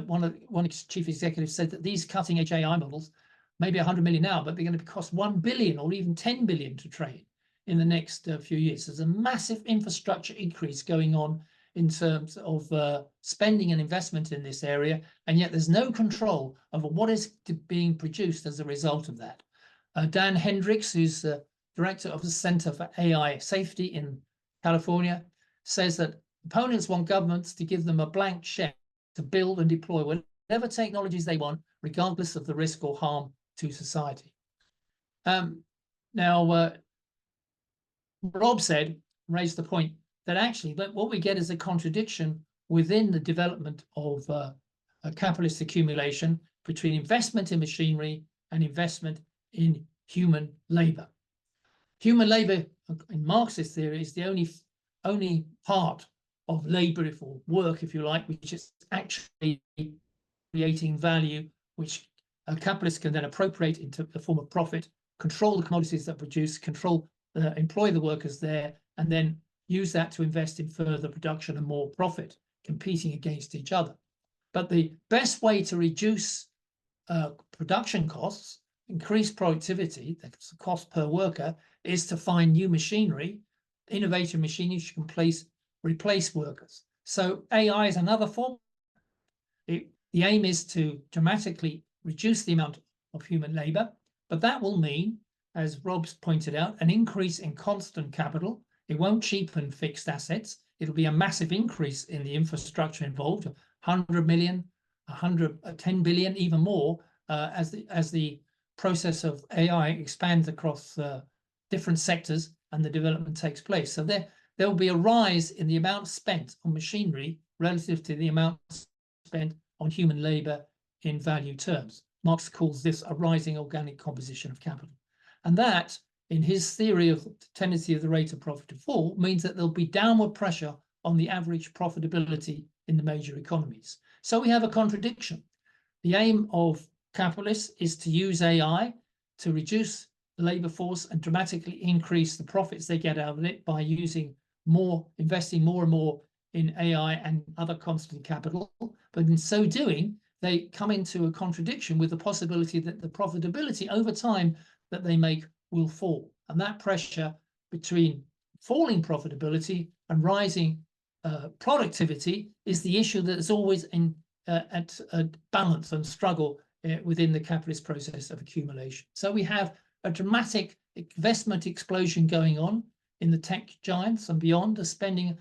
one chief executive said that these cutting-edge AI models, maybe 100 million now, but they're going to cost 1 billion or even 10 billion to train in the next few years. There's a massive infrastructure increase going on in terms of spending and investment in this area, and yet there's no control over what is being produced as a result of that. Dan Hendricks, who's the director of the Center for AI Safety in California, says that opponents want governments to give them a blank check to build and deploy whatever technologies they want, regardless of the risk or harm to society. Now, Rob raised the point that actually what we get is a contradiction within the development of a capitalist accumulation between investment in machinery and investment in human labor. Human labor, in Marxist theory, is the only part of labor or work, if you like, which is actually creating value, which capitalists can then appropriate into the form of profit, control the commodities that produce, employ the workers there, and then use that to invest in further production and more profit, competing against each other. But the best way to reduce production costs, increase productivity, the cost per worker, is to find new machinery, innovative machinery which can replace workers. So AI is another form. The aim is to dramatically reduce the amount of human labor, but that will mean, as Rob's pointed out, an increase in constant capital. It won't cheapen fixed assets. It'll be a massive increase in the infrastructure involved, 100 million, 10 billion, even more, as the process of AI expands across different sectors and the development takes place. So there will be a rise in the amount spent on machinery relative to the amount spent on human labor in value terms. Marx calls this a rising organic composition of capital. And that, in his theory of the tendency of the rate of profit to fall, means that there'll be downward pressure on the average profitability in the major economies. So we have a contradiction. The aim of capitalists is to use AI to reduce the labor force and dramatically increase the profits they get out of it by investing more and more in AI and other constant capital. But in so doing, they come into a contradiction with the possibility that the profitability over time that they make will fall. And that pressure between falling profitability and rising productivity is the issue that is always at a balance and struggle within the capitalist process of accumulation. So we have a dramatic investment explosion going on in the tech giants and beyond, are spending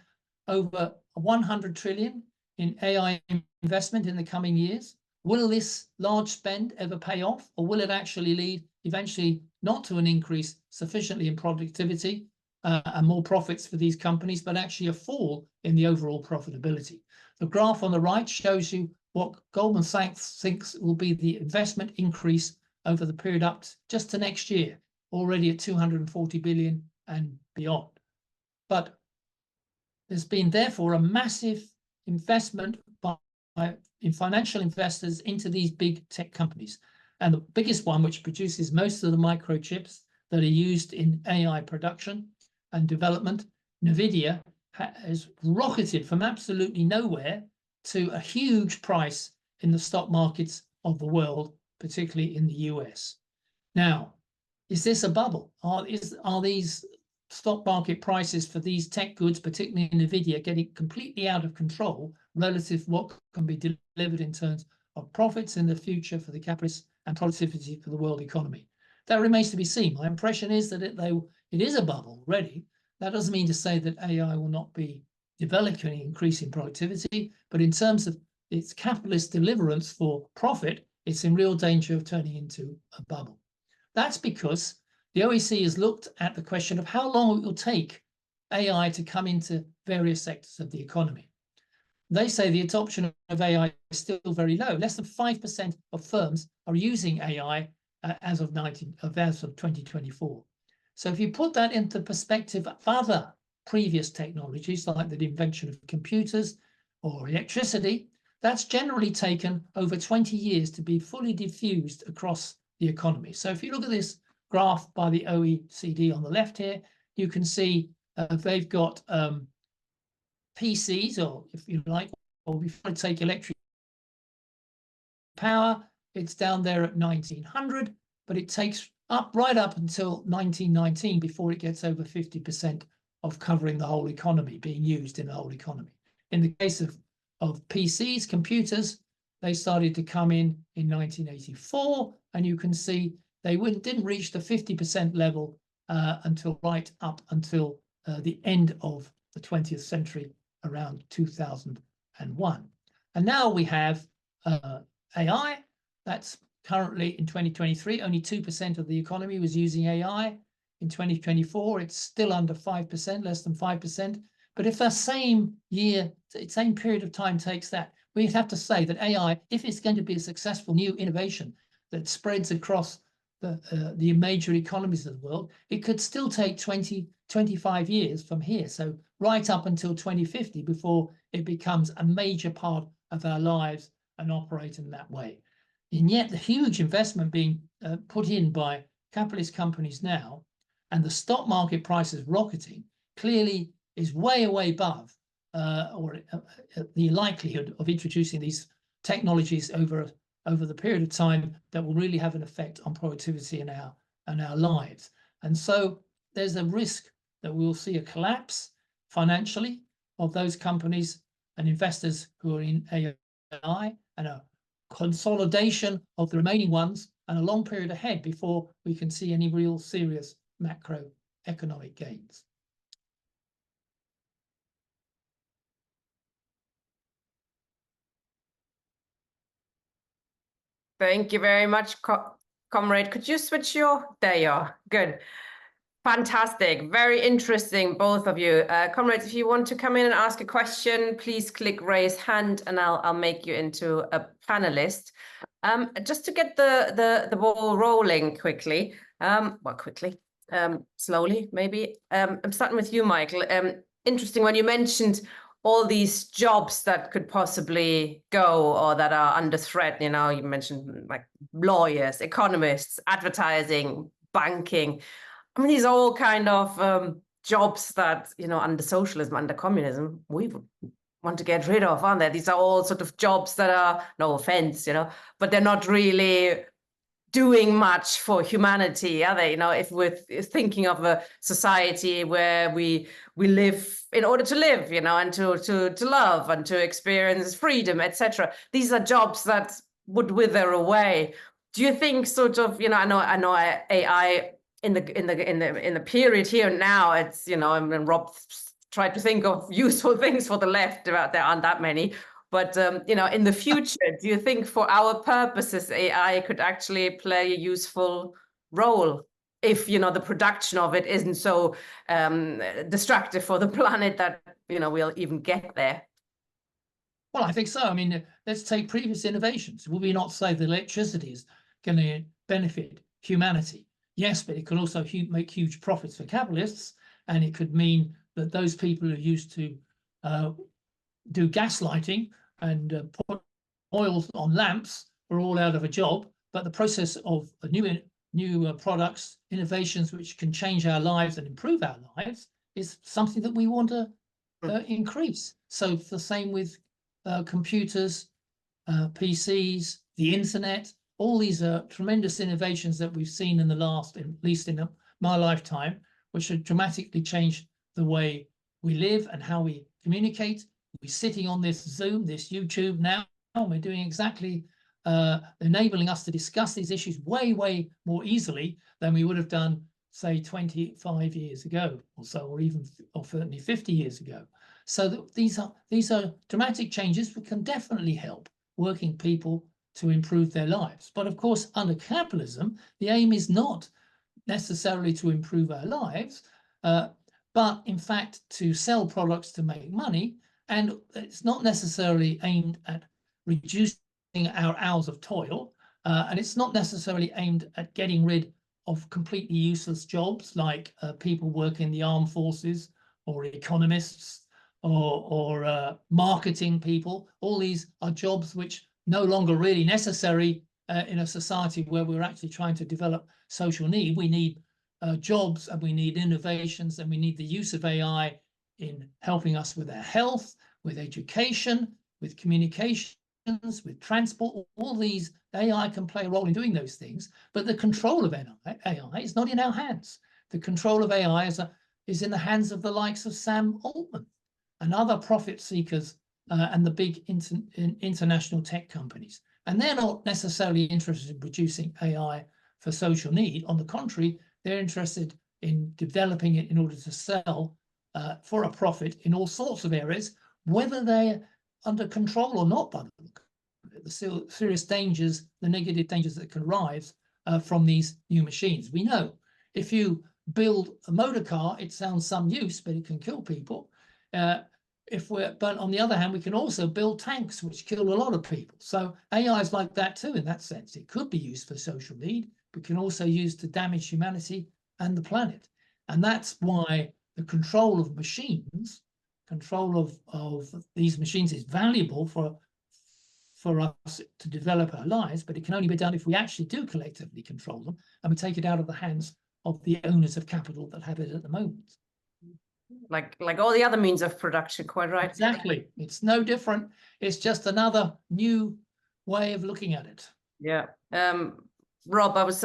over 100 trillion in AI investment in the coming years. Will this large spend ever pay off, or will it actually lead eventually not to an increase sufficiently in productivity and more profits for these companies, but actually a fall in the overall profitability? The graph on the right shows you what Goldman Sachs thinks will be the investment increase over the period up just to next year, already at 240 billion and beyond. But there's been therefore a massive investment in financial investors into these big tech companies. And the biggest one, which produces most of the microchips that are used in AI production and development, NVIDIA, has rocketed from absolutely nowhere to a huge price in the stock markets of the world, particularly in the US. Now, is this a bubble? Are these stock market prices for these tech goods, particularly NVIDIA, getting completely out of control relative to what can be delivered in terms of profits in the future for the capitalists and productivity for the world economy? That remains to be seen. My impression is that it is a bubble already. That doesn't mean to say that AI will not be developing, increasing productivity, but in terms of its capitalist deliverance for profit, it's in real danger of turning into a bubble. That's because the OEC has looked at the question of how long it will take AI to come into various sectors of the economy. They say the adoption of AI is still very low. Less than 5% of firms are using AI as of 2024. So if you put that into perspective of other previous technologies, like the invention of computers or electricity, that's generally taken over 20 years to be fully diffused across the economy. So if you look at this graph by the OECD on the left here, you can see they've got PCs, or if you like, or before I take electric power, it's down there at 1900, but it takes right up until 1919 before it gets over 50% of covering the whole economy, being used in the whole economy. In the case of PCs, computers, they started to come in 1984, and you can see they didn't reach the 50% level until right up until the end of the 20th century, around 2001. And now we have AI. That's currently in 2023, only 2% of the economy was using AI. In 2024, it's still under 5%, less than 5%. But if that same period of time takes that, we'd have to say that AI, if it's going to be a successful new innovation that spreads across the major economies of the world, it could still take 20, 25 years from here. So right up until 2050 before it becomes a major part of our lives and operate in that way. And yet the huge investment being put in by capitalist companies now, and the stock market prices rocketing, clearly is way above the likelihood of introducing these technologies over the period of time that will really have an effect on productivity in our lives. And so there's a risk that we will see a collapse financially of those companies and investors who are in AI, and a consolidation of the remaining ones, and a long period ahead before we can see any real serious macroeconomic gains. Thank you very much, comrade. Could you switch there you are. Good. Fantastic. Very interesting, both of you. Comrades, if you want to come in and ask a question, please click raise hand and I'll make you into a panelist. Just to get the ball rolling quickly, slowly maybe. I'm starting with you, Michael. Interesting when you mentioned all these jobs that could possibly go or that are under threat. You know, you mentioned like lawyers, economists, advertising, banking. I mean, these are all kind of jobs that, you know, under socialism, under communism, we would want to get rid of, aren't they? These are all sort of jobs that are, no offense, you know, but they're not really doing much for humanity, are they? You know, if we're thinking of a society where we live in order to live, you know, and to love and to experience freedom, etc. These are jobs that would wither away. Do you think sort of, you know, I know AI in the period here and now, it's, you know, I mean, Rob tried to think of useful things for the left, there aren't that many. But, you know, in the future, do you think for our purposes, AI could actually play a useful role if, you know, the production of it isn't so destructive for the planet that, you know, we'll even get there? Well, I think so. I mean, let's take previous innovations. Will we not say that electricity is going to benefit humanity? Yes, but it can also make huge profits for capitalists, and it could mean that those people who used to do gaslighting and put oil on lamps are all out of a job. But the process of new products, innovations which can change our lives and improve our lives, is something that we want to increase. So the same with computers, PCs, the internet. All these are tremendous innovations that we've seen in the last, at least in my lifetime, which have dramatically changed the way we live and how we communicate. We're sitting on this Zoom, this YouTube now, and we're doing exactly, enabling us to discuss these issues way more easily than we would have done, say, 25 years ago or so, or certainly 50 years ago. So these are dramatic changes that can definitely help working people to improve their lives. But of course, under capitalism, the aim is not necessarily to improve our lives, but in fact to sell products to make money. And it's not necessarily aimed at reducing our hours of toil, and it's not necessarily aimed at getting rid of completely useless jobs like people working in the armed forces or economists or marketing people. All these are jobs which no longer really necessary in a society where we're actually trying to develop social need. We need jobs, and we need innovations, and we need the use of AI in helping us with our health, with education, with communications, with transport. All these, AI can play a role in doing those things, but the control of AI is not in our hands. The control of AI is in the hands of the likes of Sam Altman and other profit seekers and the big international tech companies. And they're not necessarily interested in producing AI for social need. On the contrary, they're interested in developing it in order to sell for a profit in all sorts of areas, whether they're under control or not by the serious dangers, the negative dangers that can arise from these new machines. We know if you build a motor car, it sounds some use, but it can kill people. But on the other hand, we can also build tanks, which kill a lot of people. So AI is like that too, in that sense. It could be used for social need, but can also use to damage humanity and the planet. And that's why the control of machines, control of these machines is valuable for us to develop our lives, but it can only be done if we actually do collectively control them and we take it out of the hands of the owners of capital that have it at the moment. Like all the other means of production, quite right. Exactly. It's no different. It's just another new way of looking at it. Yeah. Rob, I was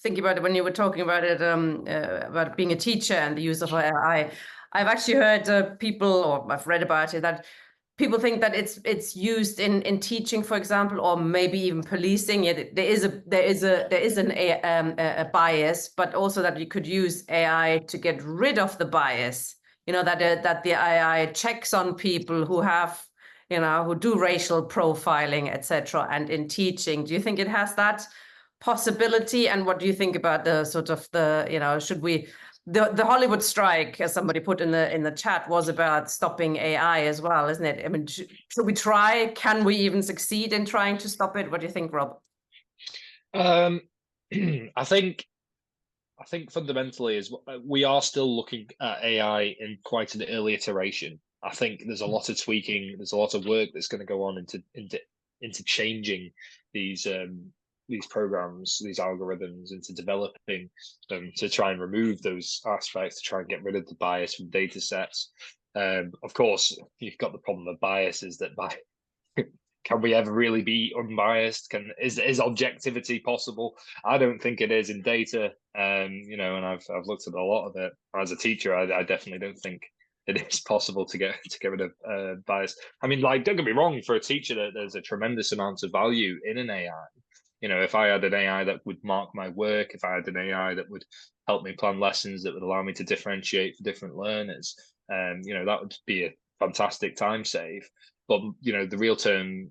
thinking about it when you were talking about it, about being a teacher and the use of AI. I've actually heard people, or I've read about it, that people think that it's used in teaching, for example, or maybe even policing. There is a bias, but also that you could use AI to get rid of the bias. You know, that the AI checks on people who have, who do racial profiling, etc. And in teaching, do you think it has that possibility? And what do you think about the sort of should we? The Hollywood strike, as somebody put in the chat, was about stopping AI as well, isn't it? I mean, should we try? Can we even succeed in trying to stop it? What do you think, Rob? I think fundamentally is we are still looking at AI in quite an early iteration. I think there's a lot of tweaking, there's a lot of work that's going to go on into changing these programs, these algorithms, into developing them to try and remove those aspects, to try and get rid of the bias from data sets. Of course, you've got the problem of bias, is that can we ever really be unbiased? Is objectivity possible? I don't think it is in data. And I've looked at a lot of it. As a teacher, I definitely don't think it is possible to get rid of bias. I mean, like, don't get me wrong, for a teacher, there's a tremendous amount of value in an AI. If I had an AI that would mark my work, if I had an AI that would help me plan lessons, that would allow me to differentiate for different learners, that would be a fantastic time save. But, the real term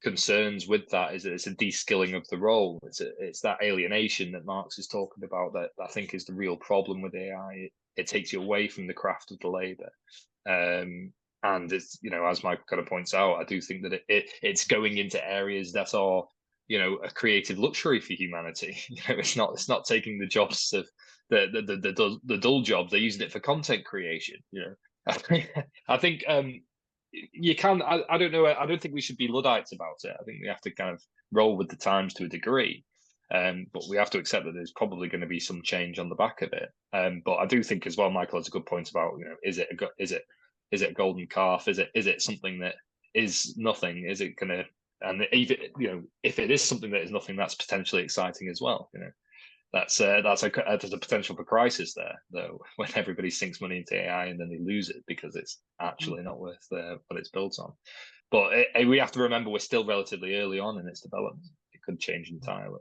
concerns with that is that it's a de-skilling of the role. It's that alienation that Marx is talking about that I think is the real problem with AI. It takes you away from the craft of the labor. And it's, as Mike kind of points out, I do think that it's going into areas that are, a creative luxury for humanity. It's not taking the jobs of the dull jobs. They're using it for content creation. I think you can. I don't know. I don't think we should be Luddites about it. I think we have to kind of roll with the times to a degree. But we have to accept that there's probably going to be some change on the back of it. But I do think as well, Michael has a good point about, is it a golden calf? Is it something that is nothing? Is it going to? And even if it is something that is nothing, that's potentially exciting as well. That's a potential for crisis there, though, when everybody sinks money into AI and then they lose it because it's actually not worth what it's built on. But we have to remember we're still relatively early on in its development. It could change entirely.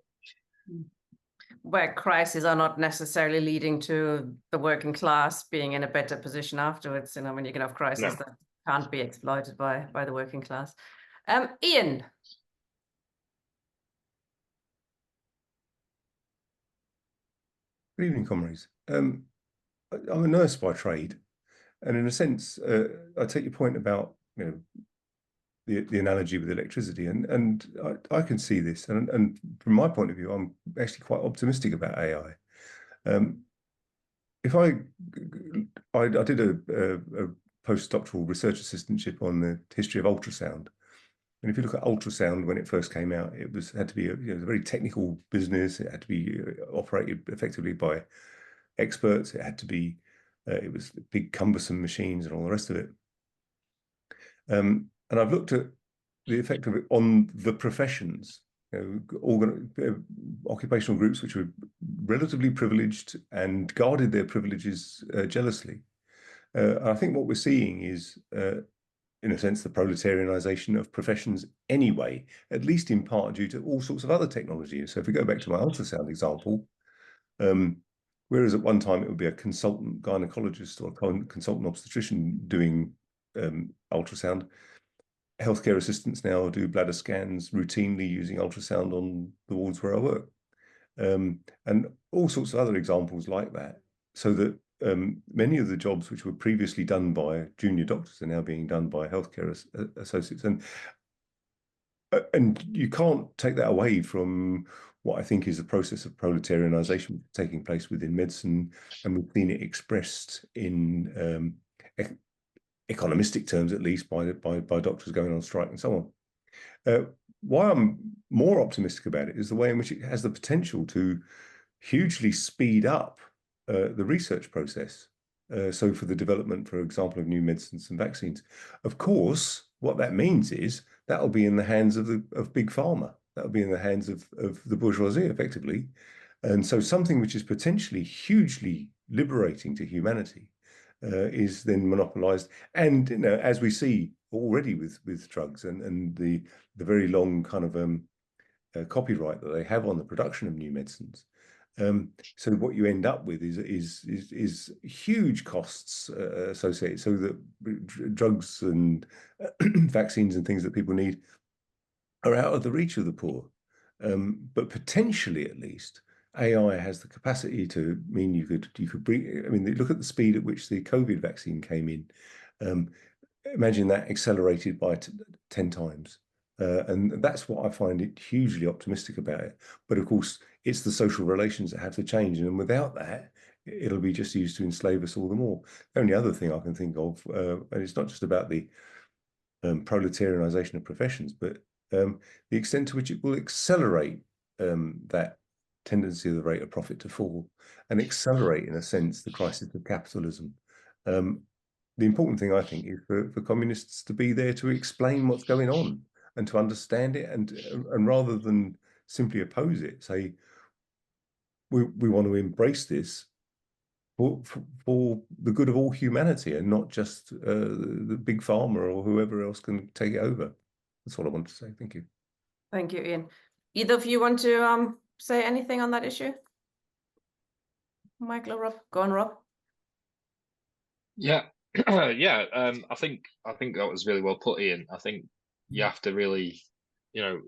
Where crises are not necessarily leading to the working class being in a better position afterwards. When you can have crises that can't be exploited by the working class. Ian. Good evening, comrades. I'm a nurse by trade, and in a sense, I take your point about the analogy with electricity, and I can see this, and from my point of view, I'm actually quite optimistic about AI. If I did a postdoctoral research assistantship on the history of ultrasound. And if you look at ultrasound, when it first came out, it had to be a very technical business. It had to be operated effectively by experts. It had to be, it was big cumbersome machines and all the rest of it. And I've looked at the effect of it on the professions, occupational groups which were relatively privileged and guarded their privileges jealously. I think what we're seeing is in a sense, the proletarianization of professions anyway, at least in part due to all sorts of other technologies. So if we go back to my ultrasound example, whereas at one time it would be a consultant gynecologist or a consultant obstetrician doing ultrasound, healthcare assistants now do bladder scans routinely using ultrasound on the wards where I work. And all sorts of other examples like that, so that many of the jobs which were previously done by junior doctors are now being done by healthcare associates. And you can't take that away from what I think is the process of proletarianization taking place within medicine, and we've seen it expressed in economistic terms, at least by doctors going on strike and so on. Why I'm more optimistic about it is the way in which it has the potential to hugely speed up the research process. So for the development, for example, of new medicines and vaccines. Of course, what that means is that'll be in the hands of big pharma. That'll be in the hands of the bourgeoisie, effectively. And so something which is potentially hugely liberating to humanity is then monopolized. And as we see already with drugs and the very long kind of copyright that they have on the production of new medicines. So what you end up with is huge costs associated, so that drugs and vaccines and things that people need are out of the reach of the poor. But potentially, at least, AI has the capacity to mean you could bring. I mean, look at the speed at which the COVID vaccine came in. Imagine that accelerated by 10 times. And that's what I find it hugely optimistic about it. But of course, it's the social relations that have to change. And without that, it'll be just used to enslave us all the more. The only other thing I can think of, and it's not just about the proletarianization of professions, but the extent to which it will accelerate that tendency of the rate of profit to fall and accelerate, in a sense, the crisis of capitalism. The important thing, I think, is for communists to be there to explain what's going on and to understand it, and rather than simply oppose it, say, we want to embrace this for the good of all humanity, and not just the big pharma or whoever else can take it over. That's all I want to say. Thank you. Thank you, Ian. Either of you want to say anything on that issue? Michael or Rob? Go on, Rob. Yeah, yeah. I think that was really well put, Ian. I think you have to really, you're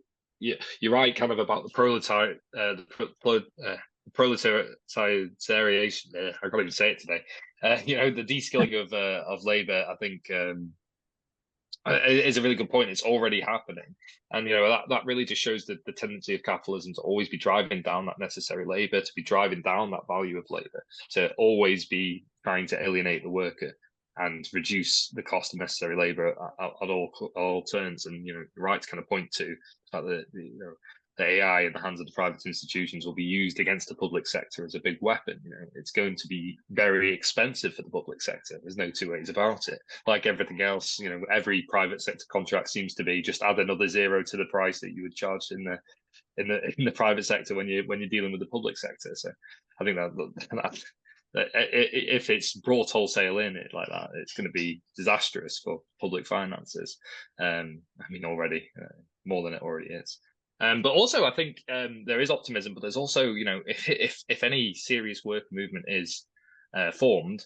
right, kind of about the proletariatization. I can't even say it today. The de-skilling of labor. I think is a really good point. It's already happening, and that really just shows the tendency of capitalism to always be driving down that necessary labor, to be driving down that value of labor, to always be trying to alienate the worker and reduce the cost of necessary labor at all turns. And you're right to kind of point to the fact that the AI in the hands of the private institutions will be used against the public sector as a big weapon. It's going to be very expensive for the public sector. There's no two ways about it. Like everything else, every private sector contract seems to be just add another zero to the price that you would charge in the private sector when you're dealing with the public sector. So I think that if it's brought wholesale in it like that, it's going to be disastrous for public finances. Already more than it already is. But also, I think there is optimism, but there's also, if any serious work movement is formed,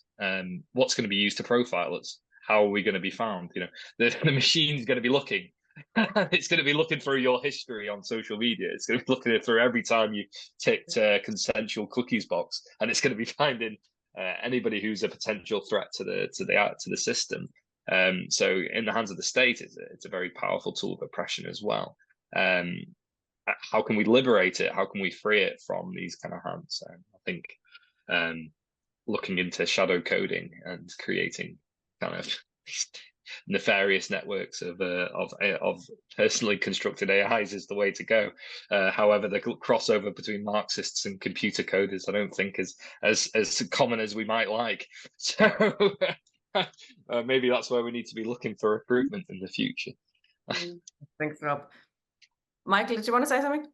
what's going to be used to profile us? How are we going to be found? The machine's going to be looking. It's going to be looking through your history on social media. It's going to be looking through every time you ticked consensual cookies box, and it's going to be finding anybody who's a potential threat to the system. So, in the hands of the state, it's a very powerful tool of oppression as well. How can we liberate it? How can we free it from these kind of hands? I think looking into shadow coding and creating kind of nefarious networks of personally constructed AIs is the way to go. However, the crossover between Marxists and computer coders, I don't think is as common as we might like. So maybe that's where we need to be looking for recruitment in the future. Thanks, Rob. Michael, did you want to say something?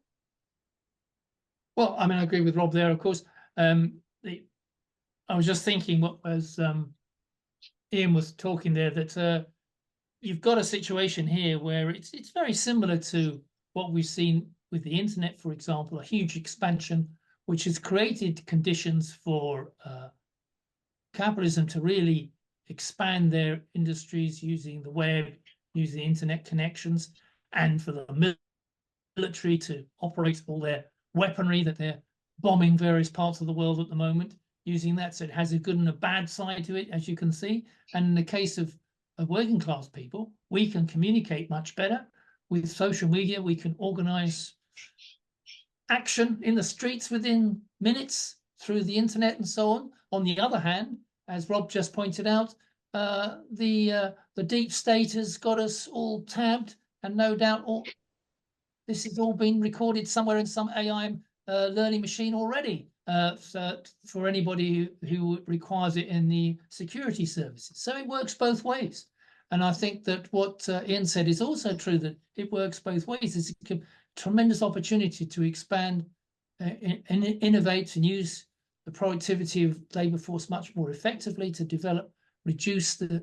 Well, I agree with Rob there, of course. I was just thinking, what as Ian was talking there, that you've got a situation here where it's very similar to what we've seen with the internet, for example, a huge expansion, which has created conditions for capitalism to really expand their industries using the web, using the internet connections, and for the military to operate all their weaponry that they're bombing various parts of the world at the moment using that. So it has a good and a bad side to it, as you can see. And in the case of working class people, we can communicate much better with social media. We can organize action in the streets within minutes through the internet and so on. On the other hand, as Rob just pointed out, the deep state has got us all tabbed, and no doubt this has all been recorded somewhere in some AI learning machine already for anybody who requires it in the security services. So it works both ways. And I think that what Ian said is also true, that it works both ways. It's a tremendous opportunity to expand, innovate, and use the productivity of labour force much more effectively to develop, reduce the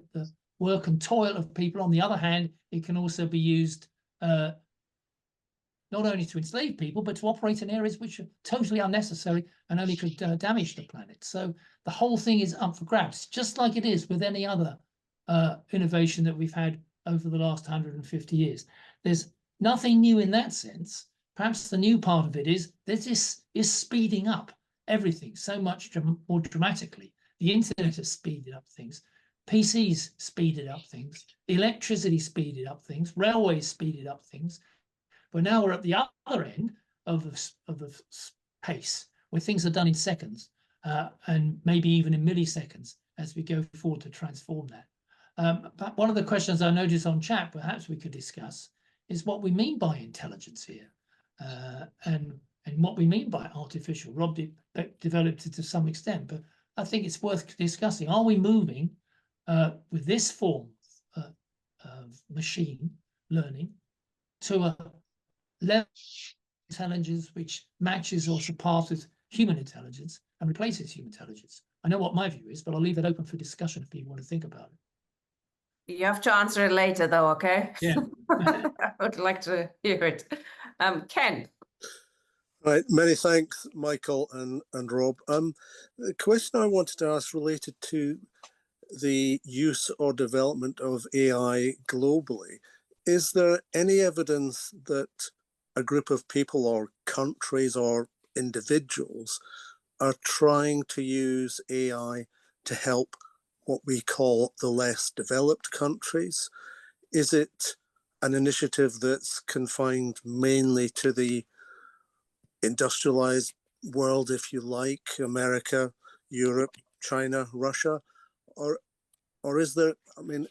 work and toil of people. On the other hand, it can also be used not only to enslave people, but to operate in areas which are totally unnecessary and only could damage the planet. So the whole thing is up for grabs, just like it is with any other innovation that we've had over the last 150 years. There's nothing new in that sense. Perhaps the new part of it is that this is speeding up everything so much more dramatically. The internet has speeded up things. PCs speeded up things. Electricity speeded up things. Railways speeded up things. But now we're at the other end of the pace, where things are done in seconds and maybe even in milliseconds as we go forward to transform that. But one of the questions I noticed on chat, perhaps we could discuss, is what we mean by intelligence here, and what we mean by artificial. Rob developed it to some extent, but I think it's worth discussing. Are we moving with this form of machine learning to a level of intelligence which matches or surpasses human intelligence and replaces human intelligence? I know what my view is, but I'll leave it open for discussion if people want to think about it. You have to answer it later, though, okay? Yeah. I would like to hear it. Ken. Right, many thanks, Michael and Rob. The question I wanted to ask related to the use or development of AI globally. Is there any evidence that a group of people or countries or individuals are trying to use AI to help what we call the less developed countries? Is it an initiative that's confined mainly to the industrialized world, if you like, America, Europe, China, Russia, or is there, I mean,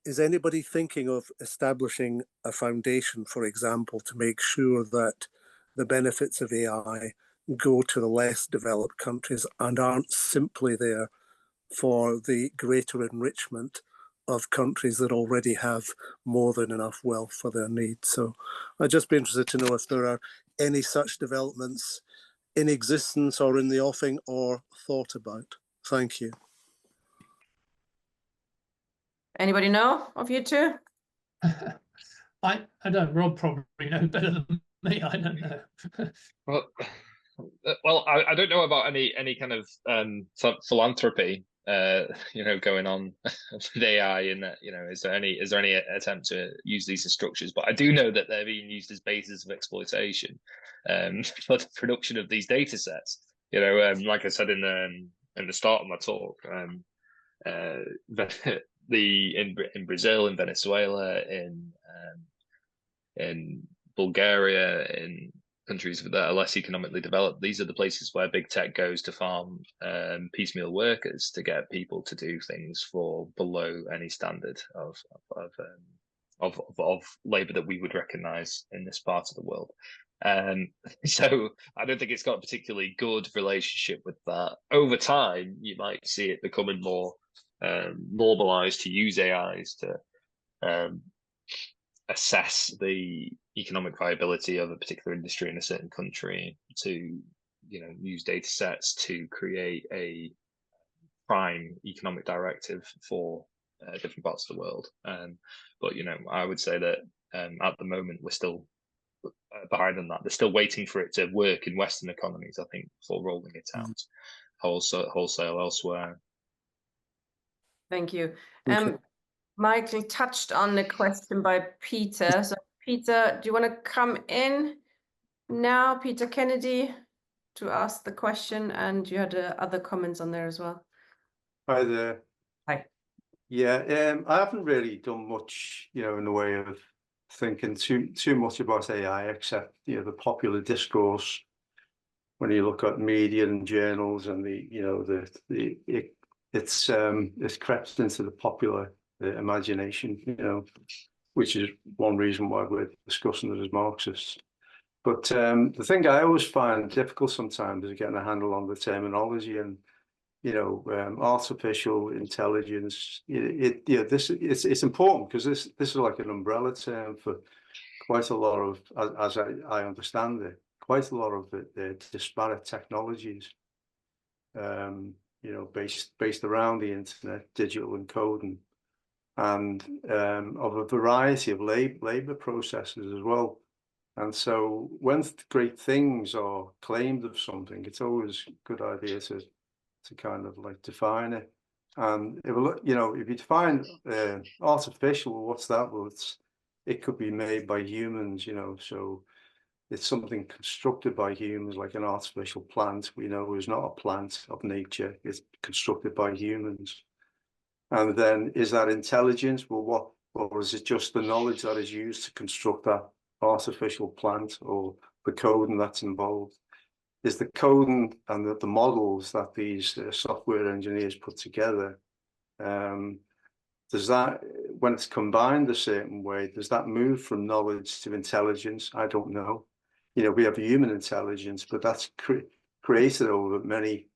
is anybody thinking of establishing a foundation, for example, to make sure that the benefits of AI go to the less developed countries and aren't simply there for the greater enrichment of countries that already have more than enough wealth for their needs? So I'd just be interested to know if there are any such developments in existence or in the offing or thought about. Thank you. Anybody know of you two? I don't. Rob probably knows better than me. I don't know. Well, I don't know about any kind of philanthropy, going on with AI, and is there any attempt to use these as structures? But I do know that they're being used as bases of exploitation for the production of these data sets. Like I said in the start of my talk, in Brazil, in Venezuela, in Bulgaria, in countries that are less economically developed, these are the places where big tech goes to farm piecemeal workers to get people to do things for below any standard of labor that we would recognize in this part of the world. So I don't think it's got a particularly good relationship with that. Over time, you might see it becoming more normalized to use AIs to assess the economic viability of a particular industry in a certain country, to use data sets to create a prime economic directive for different parts of the world. But I would say that at the moment we're still behind on that. They're still waiting for it to work in Western economies, I think, before rolling it out wholesale elsewhere. Thank you. Okay. Michael touched on the question by Peter. So Peter, do you want to come in now, Peter Kennedy, to ask the question? And you had other comments on there as well. Hi there. Hi. Yeah, I haven't really done much, in the way of thinking too much about AI, except the popular discourse. When you look at media and journals, and it's crept into the popular imagination, which is one reason why we're discussing it as Marxists. But the thing I always find difficult sometimes is getting a handle on the terminology and artificial intelligence. It's important because this is like an umbrella term for quite a lot of, as I understand it, quite a lot of the disparate technologies, based around the internet, digital encoding, and of a variety of labor processes as well. And so when great things are claimed of something, it's always a good idea to kind of like define it. And if you define artificial, what's that? Well, it could be made by humans, so it's something constructed by humans, like an artificial plant. We know is not a plant of nature. It's constructed by humans. And then is that intelligence? Well, or is it just the knowledge that is used to construct that artificial plant, or the coding that's involved? Is the coding and the models that these software engineers put together, does that, when it's combined a certain way, does that move from knowledge to intelligence? I don't know. We have human intelligence, but that's created over many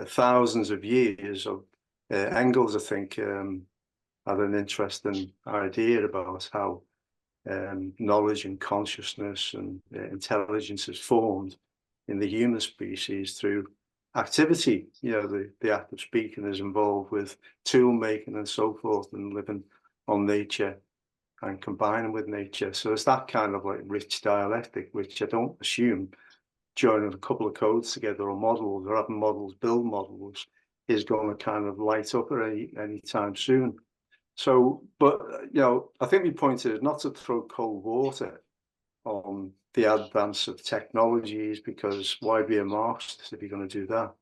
thousands of years. Of Engels, I think, had an interesting idea about how knowledge and consciousness and intelligence is formed in the human species through activity. The act of speaking is involved with tool making and so forth, and living on nature and combining with nature. So it's that kind of like rich dialectic, which I don't assume joining a couple of codes together or models, or having models build models, is going to kind of light up at any time soon. So, but I think the point is not to throw cold water on the advance of technologies, because why be a Marxist if you're going to do that?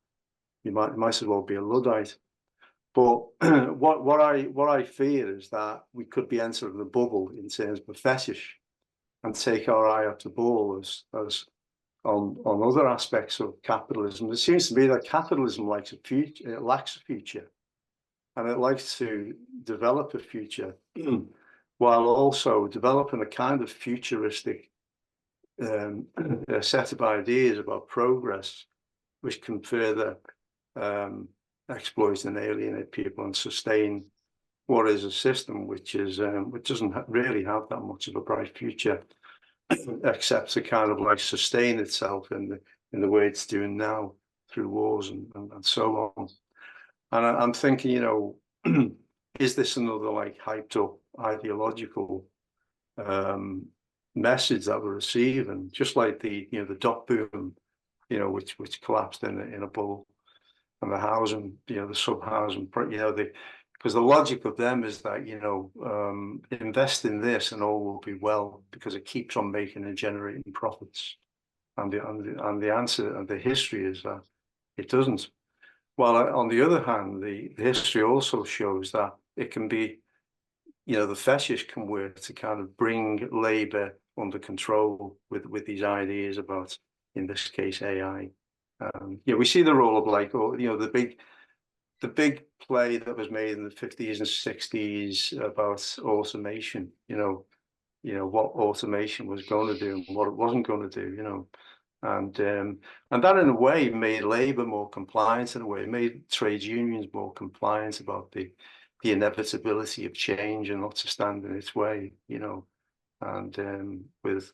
You might as well be a Luddite. But what I fear is that we could be entering the bubble in terms of a fetish, and take our eye off the ball as on other aspects of capitalism. It seems to me that capitalism lacks a future, and it likes to develop a future while also developing a kind of futuristic set of ideas about progress, which can further exploit and alienate people and sustain what is a system which doesn't really have that much of a bright future, except to kind of like sustain itself in the way it's doing now through wars and so on. And I'm thinking, is this another like hyped up ideological message that we're receiving, just like the dot boom, which collapsed in a bubble, and the housing, the sub housing, because the logic of them is that invest in this and all will be well, because it keeps on making and generating profits, and the answer and the history is that it doesn't. Well, on the other hand, the history also shows that it can be, the fetish can work to kind of bring labor under control with these ideas about, in this case, AI. We see the role of the big play that was made in the 50s and 60s about automation. What automation was going to do and what it wasn't going to do. And that in a way made labor more compliant, in a way, it made trade unions more compliant about the inevitability of change and not to stand in its way, and with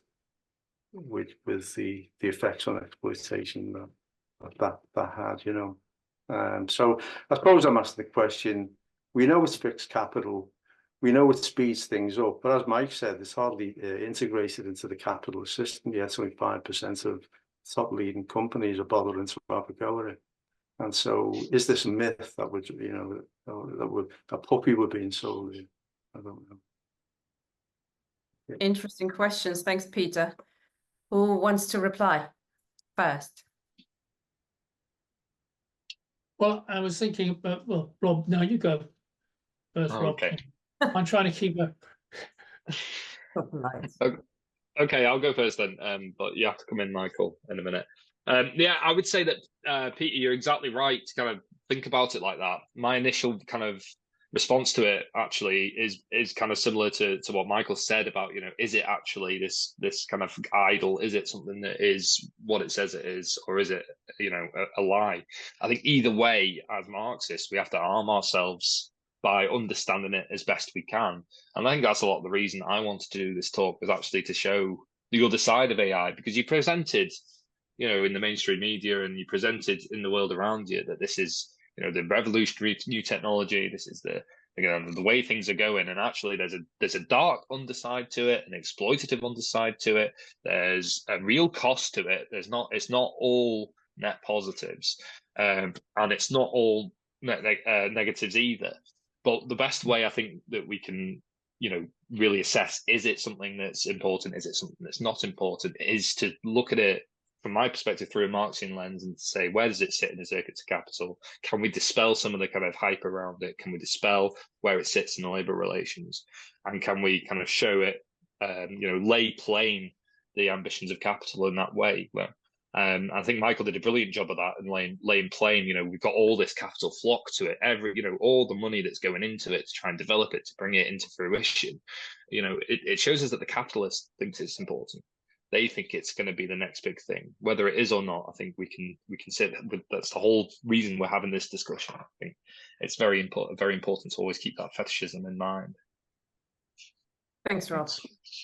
the effects on exploitation that had, So I suppose I'm asking the question, We know it's fixed capital. We know it speeds things up. But as Mike said, it's hardly integrated into the capitalist system yet. Only 5% of top leading companies are bothering to have a go at it. And so, is this a myth that would, a puppy were being sold? I don't know. Yeah. Interesting questions. Thanks, Peter. Who wants to reply first? Well, I was thinking, well, Rob, no, you go first, Rob. Okay. I'm trying to keep a. Nice. Okay, I'll go first then. But you have to come in, Michael, in a minute. Yeah, I would say that, Peter, you're exactly right to kind of think about it like that. My initial kind of response to it actually is kind of similar to what Michael said about, is it actually this kind of idol? Is it something that is what it says it is, or is it, a lie? I think either way, as Marxists, we have to arm ourselves by understanding it as best we can. And I think that's a lot of the reason I wanted to do this talk, was actually to show the other side of AI, because you presented, in the mainstream media, and you presented in the world around you that this is, the revolutionary new technology. This is the way things are going. And actually, there's a dark underside to it, an exploitative underside to it. There's a real cost to it. It's not all net positives, and it's not all negatives either. But the best way I think that we can, really assess, is it something that's important? Is it something that's not important? Is to look at it from my perspective through a Marxian lens and say, where does it sit in the circuits of capital? Can we dispel some of the kind of hype around it? Can we dispel where it sits in the labour relations? And can we kind of show it, lay plain the ambitions of capital in that way? Well, I think Michael did a brilliant job of that, and laying plain, we've got all this capital flock to it, all the money that's going into it to try and develop it, to bring it into fruition. It shows us that the capitalist thinks it's important. They think it's going to be the next big thing. Whether it is or not, I think we can say that's the whole reason we're having this discussion. I think it's very important to always keep that fetishism in mind. Thanks, Rob.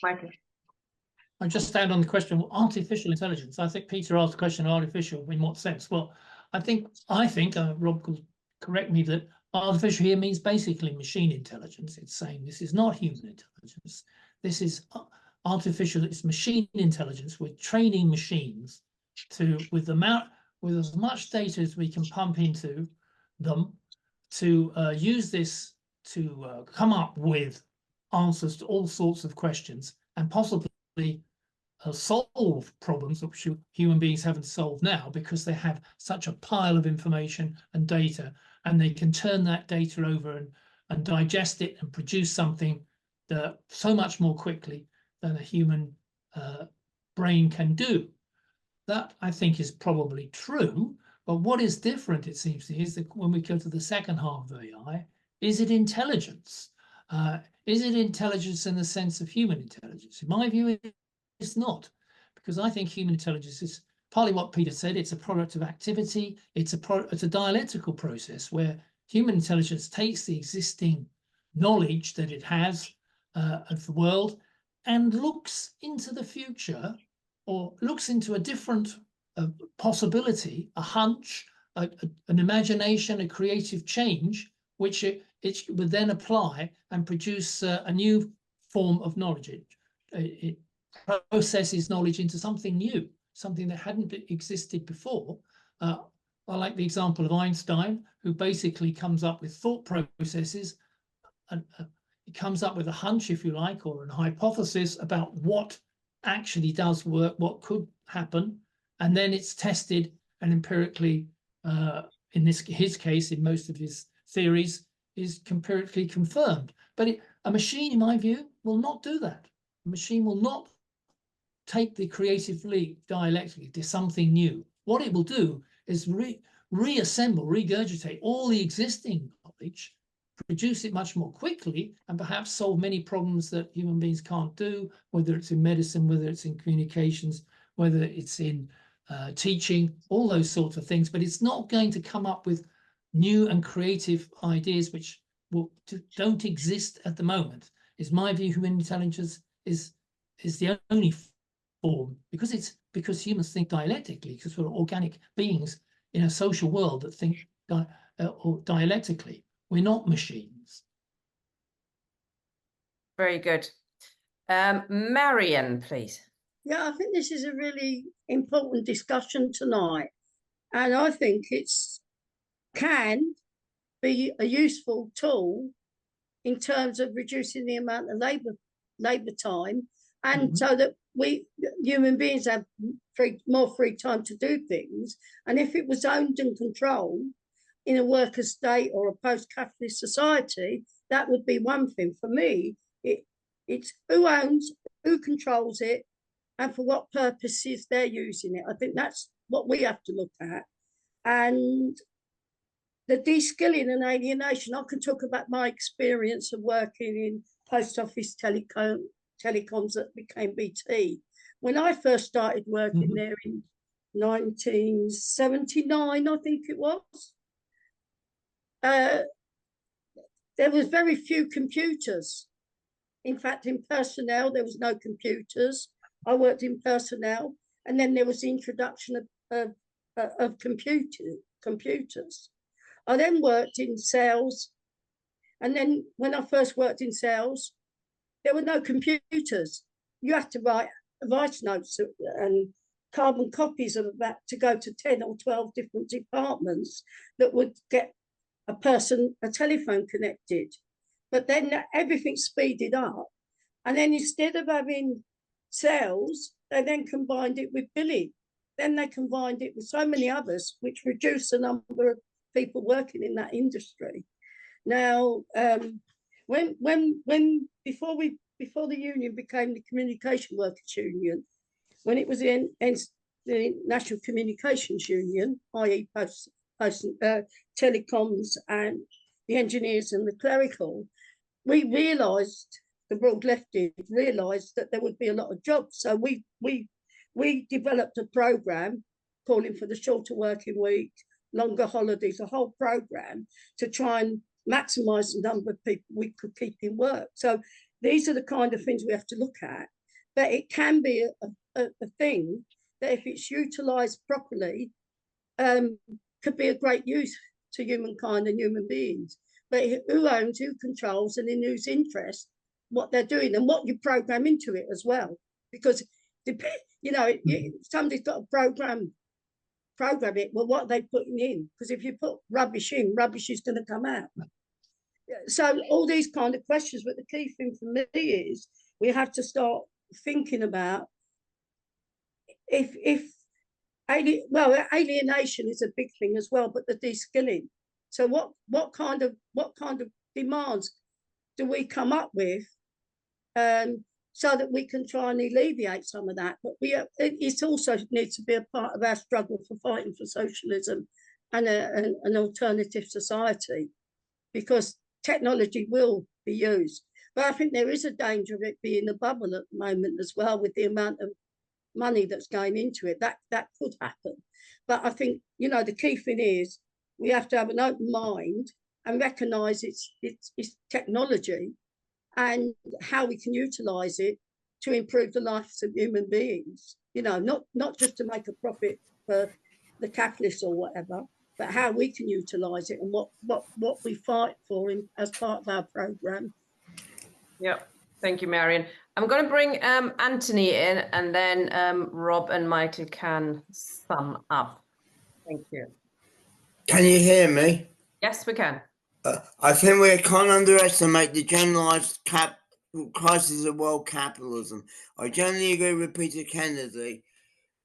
Michael. I just stand on the question of artificial intelligence. I think Peter asked the question, artificial in what sense? Well, I think Rob could correct me, that artificial here means basically machine intelligence. It's saying this is not human intelligence. This is artificial, it's machine intelligence. We're training machines with as much data as we can pump into them to use this to come up with answers to all sorts of questions, and possibly solve problems which human beings haven't solved now, because they have such a pile of information and data, and they can turn that data over and digest it and produce something that so much more quickly than a human brain can do. That, I think, is probably true. But what is different, it seems to me, is that when we go to the second half of AI, is it intelligence? Is it intelligence in the sense of human intelligence? In my view, it's not, because I think human intelligence is partly what Peter said. It's a product of activity. It's a dialectical process where human intelligence takes the existing knowledge that it has of the world and looks into the future, or looks into a different possibility, a hunch, an imagination, a creative change, which it would then apply and produce a new form of knowledge. It processes knowledge into something new, something that hadn't existed before. I like the example of Einstein, who basically comes up with thought processes, and he comes up with a hunch, if you like, or a hypothesis about what actually does work, what could happen, and then it's tested and empirically, in his case, in most of his theories, is empirically confirmed. But a machine, in my view, will not do that. A machine will not take the creative leap dialectically to something new. What it will do is reassemble, regurgitate all the existing knowledge, produce it much more quickly, and perhaps solve many problems that human beings can't do, whether it's in medicine, whether it's in communications, whether it's in teaching, all those sorts of things. But it's not going to come up with new and creative ideas which don't exist at the moment. Is my view, human intelligence is the only form, because humans think dialectically, because we're organic beings in a social world that think dialectically. We're not machines. Very good. Marion, please. Yeah, I think this is a really important discussion tonight. And I think can be a useful tool in terms of reducing the amount of labour time, and so that we human beings have more free time to do things. And if it was owned and controlled in a worker state or a post-capitalist society, that would be one thing. For me, it's who owns, who controls it, and for what purposes they're using it. I think that's what we have to look at. And the de-skilling and alienation, I can talk about my experience of working in post office telecoms that became BT. When I first started working there in 1979, I think it was, there was very few computers. In fact, in personnel, there was no computers. I worked in personnel, and then there was the introduction of computers. I then worked in sales, and then when I first worked in sales, there were no computers. You had to write voice notes and carbon copies of that to go to 10 or 12 different departments that would get a telephone connected. But then everything speeded up, and then instead of having sales, they then combined it with billing. Then they combined it with so many others, which reduced the number of people working in that industry. Now, before the union became the Communication Workers Union, when it was the National Communications Union, i.e. telecoms and the engineers and the clerical, we realised, the broad lefties realised that there would be a lot of jobs. So we developed a programme calling for the shorter working week, longer holidays, a whole programme to try and maximise the number of people we could keep in work. So these are the kind of things we have to look at. But it can be a thing that, if it's utilised properly, could be a great use to humankind and human beings. But who owns, who controls, and in whose interest what they're doing, and what you program into it as well. Because, somebody's got to program it, well, what are they putting in? Because if you put rubbish in, rubbish is going to come out. So all these kind of questions, but the key thing for me is we have to start thinking about alienation is a big thing as well, but the de-skilling. So what kind of demands do we come up with so that we can try and alleviate some of that? But it also needs to be a part of our struggle for fighting for socialism and an alternative society, because technology will be used. But I think there is a danger of it being a bubble at the moment as well, with the amount of money that's going into it. That could happen. But I think, the key thing is we have to have an open mind and recognise it's technology and how we can utilise it to improve the lives of human beings. Not just to make a profit for the capitalists or whatever, but how we can utilise it and what we fight for as part of our programme. Yeah, thank you, Marion. I'm going to bring Anthony in, and then Rob and Michael can sum up. Thank you. Can you hear me? Yes, we can. I think we can't underestimate the generalised crisis of world capitalism. I generally agree with Peter Kennedy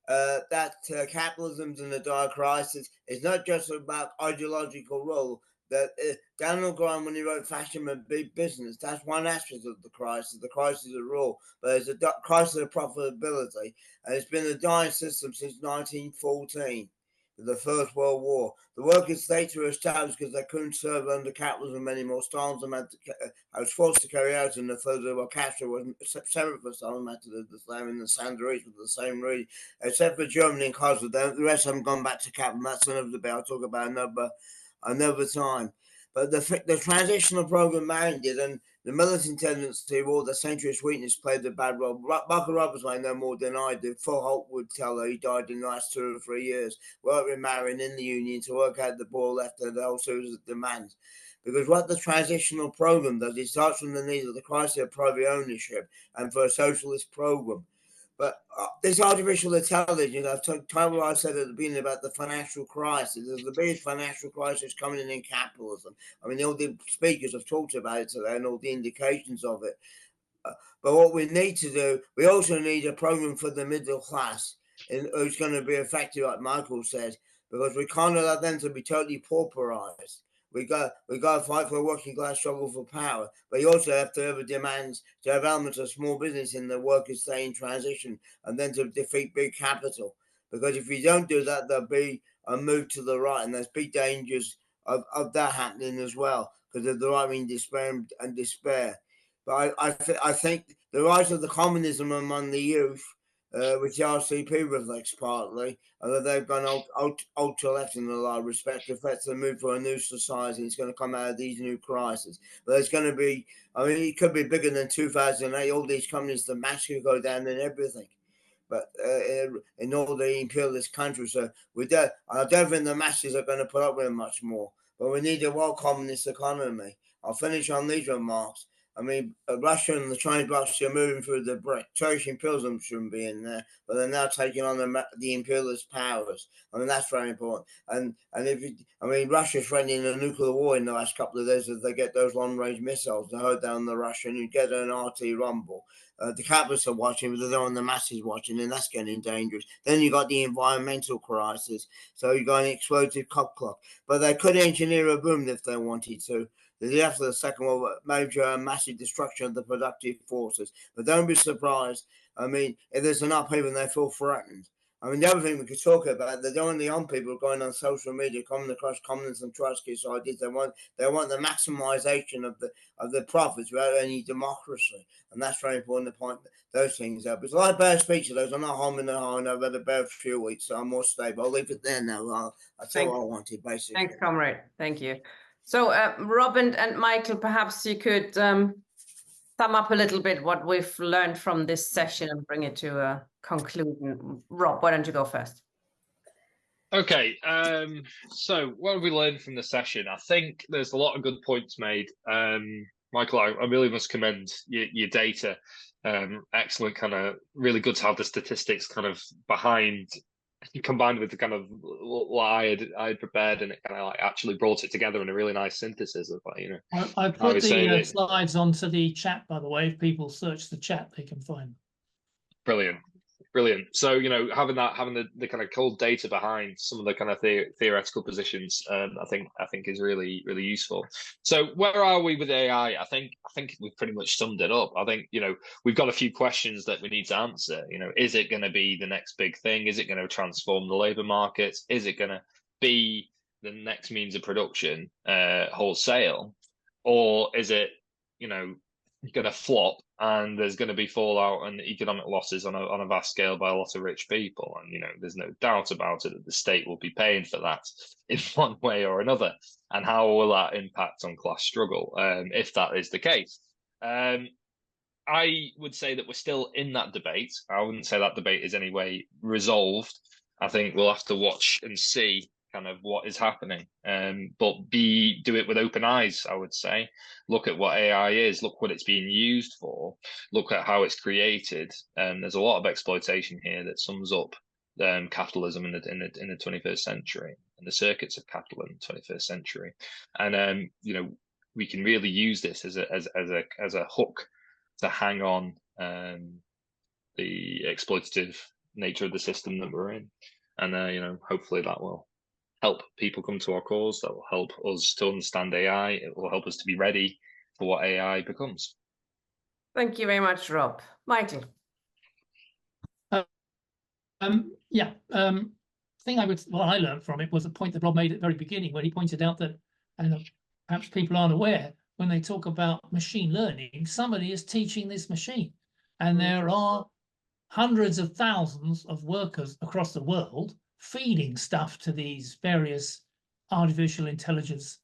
that capitalism in the dire crisis is not just about ideological rule. That Daniel Graham, when he wrote Fashion and Big Business, that's one aspect of the crisis of rule, but it's a crisis of profitability, and it's been a dying system since 1914, the First World War. The working states were established because they couldn't serve under capitalism anymore. Stalin I was forced to carry out in the Third World War. Castro was separate for Stalin had to do the same, in the Sandwich with the same reason, except for Germany and Kosovo. The rest haven't gone back to capitalism. That's another debate I'll talk about another time. But the transitional program minded and the militant tendency of all the centrist weakness played a bad role. Michael Roberts might know more than I do. Phil Holt would tell her, he died in the last 2 or 3 years, worked with Marion in the union to work out the ball after the whole series of demands. because what the transitional program does, it starts from the need of the crisis of private ownership and for a socialist program. But this artificial intelligence, I've talked what I said at the beginning about the financial crisis. There's the biggest financial crisis coming in capitalism. I mean, all the speakers have talked about it today and all the indications of it. But what we need to do, we also need a program for the middle class who's going to be effective, like Michael said, because we can't allow them to be totally pauperized. We got to fight for a working class struggle for power, but you also have to have a demands to have elements of small business in the workers stay in transition, and then to defeat big capital. Because if you don't do that, there'll be a move to the right, and there's big dangers of that happening as well, because of the right wing despair. But I think the rise of the communism among the youth, which the RCP reflects partly, and that they've gone ultra left in a lot of respect, affects the move for a new society. It's going to come out of these new crises. But there's going to be, I mean, it could be bigger than 2008. All these companies, the mass could go down and everything. But in all the imperialist countries, so I don't think the masses are going to put up with much more. But we need a world communist economy. I'll finish on these remarks. I mean, Russia and the Chinese blocks are moving through the brick. Turkish imperialism shouldn't be in there, but they're now taking on the imperialist powers. I mean, that's very important. And Russia's threatening a nuclear war in the last couple of days if they get those long-range missiles to hold down the Russia, and you get an RT rumble. The capitalists are watching, but they don't want the masses watching, and that's getting dangerous. Then you got the environmental crisis, so you got an explosive cop clock. But they could engineer a boom if they wanted to. After the Second World War, major massive destruction of the productive forces. But don't be surprised. I mean, if there's an upheaval, they feel threatened. I mean, the other thing we could talk about, they don't want the young people going on social media, coming across communist and Trotskyist ideas. They want the maximization of the profits without any democracy, and that's very important to point those things out. But it's like bear speech of those. I'm not harming the heart. I've had a bear for a few weeks, so I'm more stable. I'll leave it there now. That's all I wanted, basically. Thanks, comrade. Thank you. So, Rob and Michael, perhaps you could sum up a little bit what we've learned from this session and bring it to a conclusion. Rob, why don't you go first? Okay, so what have we learned from the session? I think there's a lot of good points made. Michael, I really must commend your data. Excellent, kind of really good to have the statistics kind of behind, combined with the kind of what I had prepared, and it kind of like actually brought it together in a really nice synthesis of, you know. I put the slides onto the chat, by the way. If people search the chat, they can find them. Brilliant. So, you know, having the kind of cold data behind some of the kind of theoretical positions, I think is really, really useful. So where are we with AI? I think we've pretty much summed it up. I think, you know, we've got a few questions that we need to answer. You know, is it going to be the next big thing? Is it going to transform the labor market? Is it going to be the next means of production wholesale? Or is it, you know, going to flop, and there's going to be fallout and economic losses on a vast scale by a lot of rich people? And, you know, there's no doubt about it that the state will be paying for that in one way or another. And how will that impact on class struggle, if that is the case? I would say that we're still in that debate. I wouldn't say that debate is any way resolved. I think we'll have to watch and see kind of what is happening, but do it with open eyes. I would say, look at what AI is, look what it's being used for, look at how it's created. There's a lot of exploitation here that sums up capitalism in the 21st century and the circuits of capital in the 21st century. And you know, we can really use this as a hook to hang on the exploitative nature of the system that we're in. And you know, hopefully that will help people come to our cause. That will help us to understand AI. It will help us to be ready for what AI becomes. Thank you very much, Rob. Michael. What I learned from it was a point that Rob made at the very beginning, when he pointed out that, and perhaps people aren't aware, when they talk about machine learning, somebody is teaching this machine. And there are hundreds of thousands of workers across the world feeding stuff to these various artificial intelligence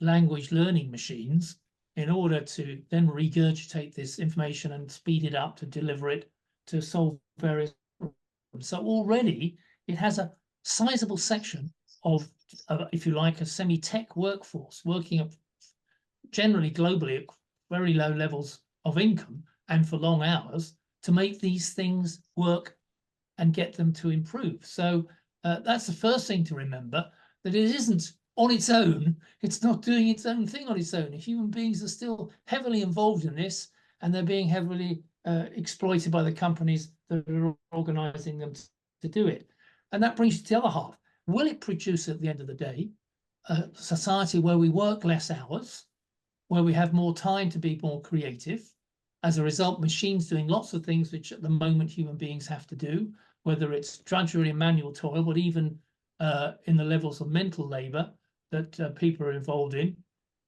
language learning machines in order to then regurgitate this information and speed it up to deliver it to solve various problems. So already it has a sizable section of if you like, a semi-tech workforce working generally globally at very low levels of income and for long hours to make these things work and get them to improve. So that's the first thing to remember, that it isn't on its own. It's not doing its own thing on its own. Human beings are still heavily involved in this, and they're being heavily exploited by the companies that are organizing them to do it. And that brings you to the other half. Will it produce at the end of the day a society where we work less hours, where we have more time to be more creative? As a result, machines doing lots of things which at the moment human beings have to do, whether it's drudgery and manual toil, but even in the levels of mental labor that people are involved in,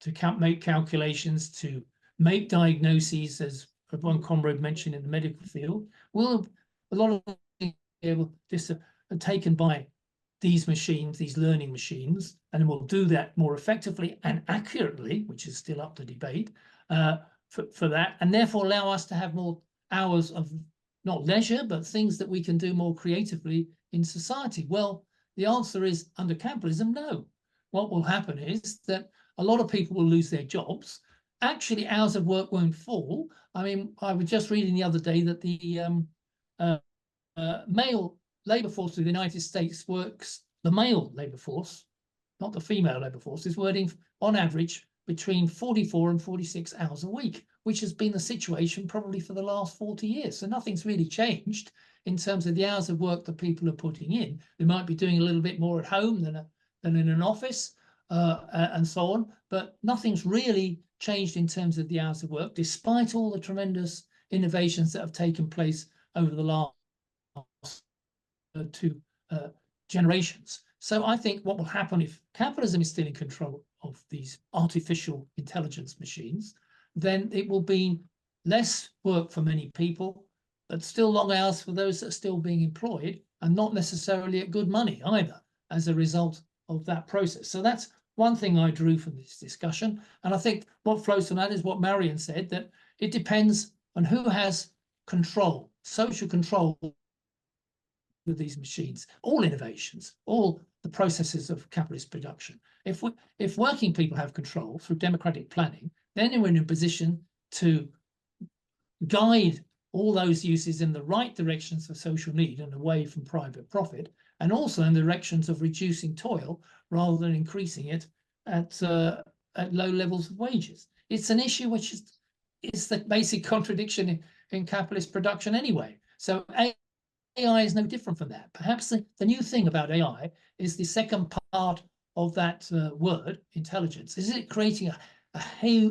to make calculations, to make diagnoses, as one comrade mentioned in the medical field. Will a lot of things be able just taken by these machines, these learning machines, and will do that more effectively and accurately, which is still up to debate, for that, and therefore allow us to have more hours of not leisure, but things that we can do more creatively in society? Well, the answer is, under capitalism, no. What will happen is that a lot of people will lose their jobs. Actually, hours of work won't fall. I mean, I was just reading the other day that the male labor force of the United States works, the male labor force, not the female labor force, is working on average between 44 and 46 hours a week, which has been the situation probably for the last 40 years. So nothing's really changed in terms of the hours of work that people are putting in. They might be doing a little bit more at home than in an office and so on, but nothing's really changed in terms of the hours of work, despite all the tremendous innovations that have taken place over the last two generations. So I think what will happen if capitalism is still in control of these artificial intelligence machines, then it will be less work for many people, but still long hours for those that are still being employed, and not necessarily at good money either as a result of that process. So that's one thing I drew from this discussion. And I think what flows from that is what Marion said, that it depends on who has control, social control with these machines, all innovations, all the processes of capitalist production. If working people have control through democratic planning, then we're in a position to guide all those uses in the right directions for social need and away from private profit, and also in the directions of reducing toil rather than increasing it at low levels of wages. It's an issue which is the basic contradiction in capitalist production anyway. So AI is no different from that. Perhaps the new thing about AI is the second part of that word, intelligence. Is it creating a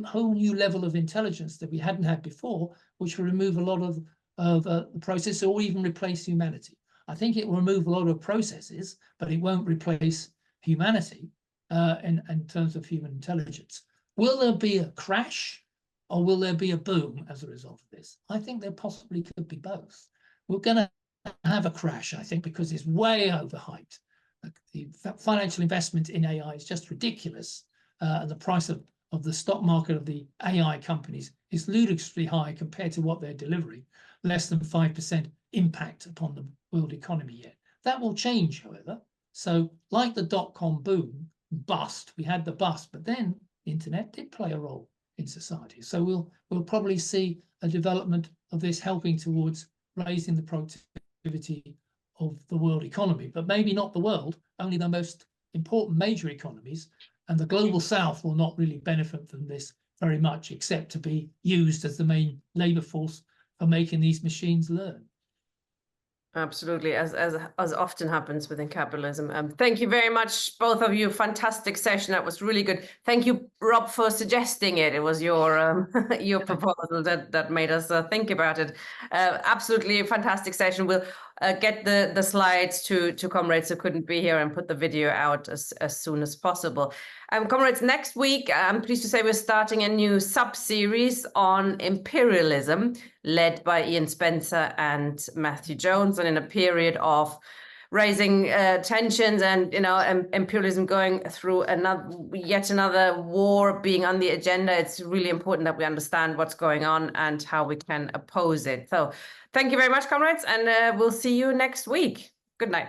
whole new level of intelligence that we hadn't had before, which will remove a lot of the process or even replace humanity? I think it will remove a lot of processes, but it won't replace humanity in terms of human intelligence. Will there be a crash or will there be a boom as a result of this? I think there possibly could be both. We're going to have a crash, I think, because it's way overhyped. The financial investment in AI is just ridiculous. And the price of the stock market of the AI companies is ludicrously high compared to what they're delivering, less than 5% impact upon the world economy yet. That will change, however. So like the dot-com boom, bust, we had the bust, but then the internet did play a role in society. So we'll probably see a development of this helping towards raising the productivity of the world economy, but maybe not the world, only the most important major economies. And the global south will not really benefit from this very much, except to be used as the main labor force for making these machines learn. Absolutely, as often happens within capitalism. Thank you very much, both of you. Fantastic session. That was really good. Thank you, Rob, for suggesting it. It was your your proposal that made us think about it. Absolutely fantastic session. We'll get the slides to comrades who couldn't be here and put the video out as soon as possible. Comrades, next week, I'm pleased to say we're starting a new sub-series on imperialism, led by Ian Spencer and Matthew Jones, and in a period of raising tensions and imperialism going through yet another war being on the agenda. It's really important that we understand what's going on and how we can oppose it. So thank you very much, comrades, and we'll see you next week. Good night.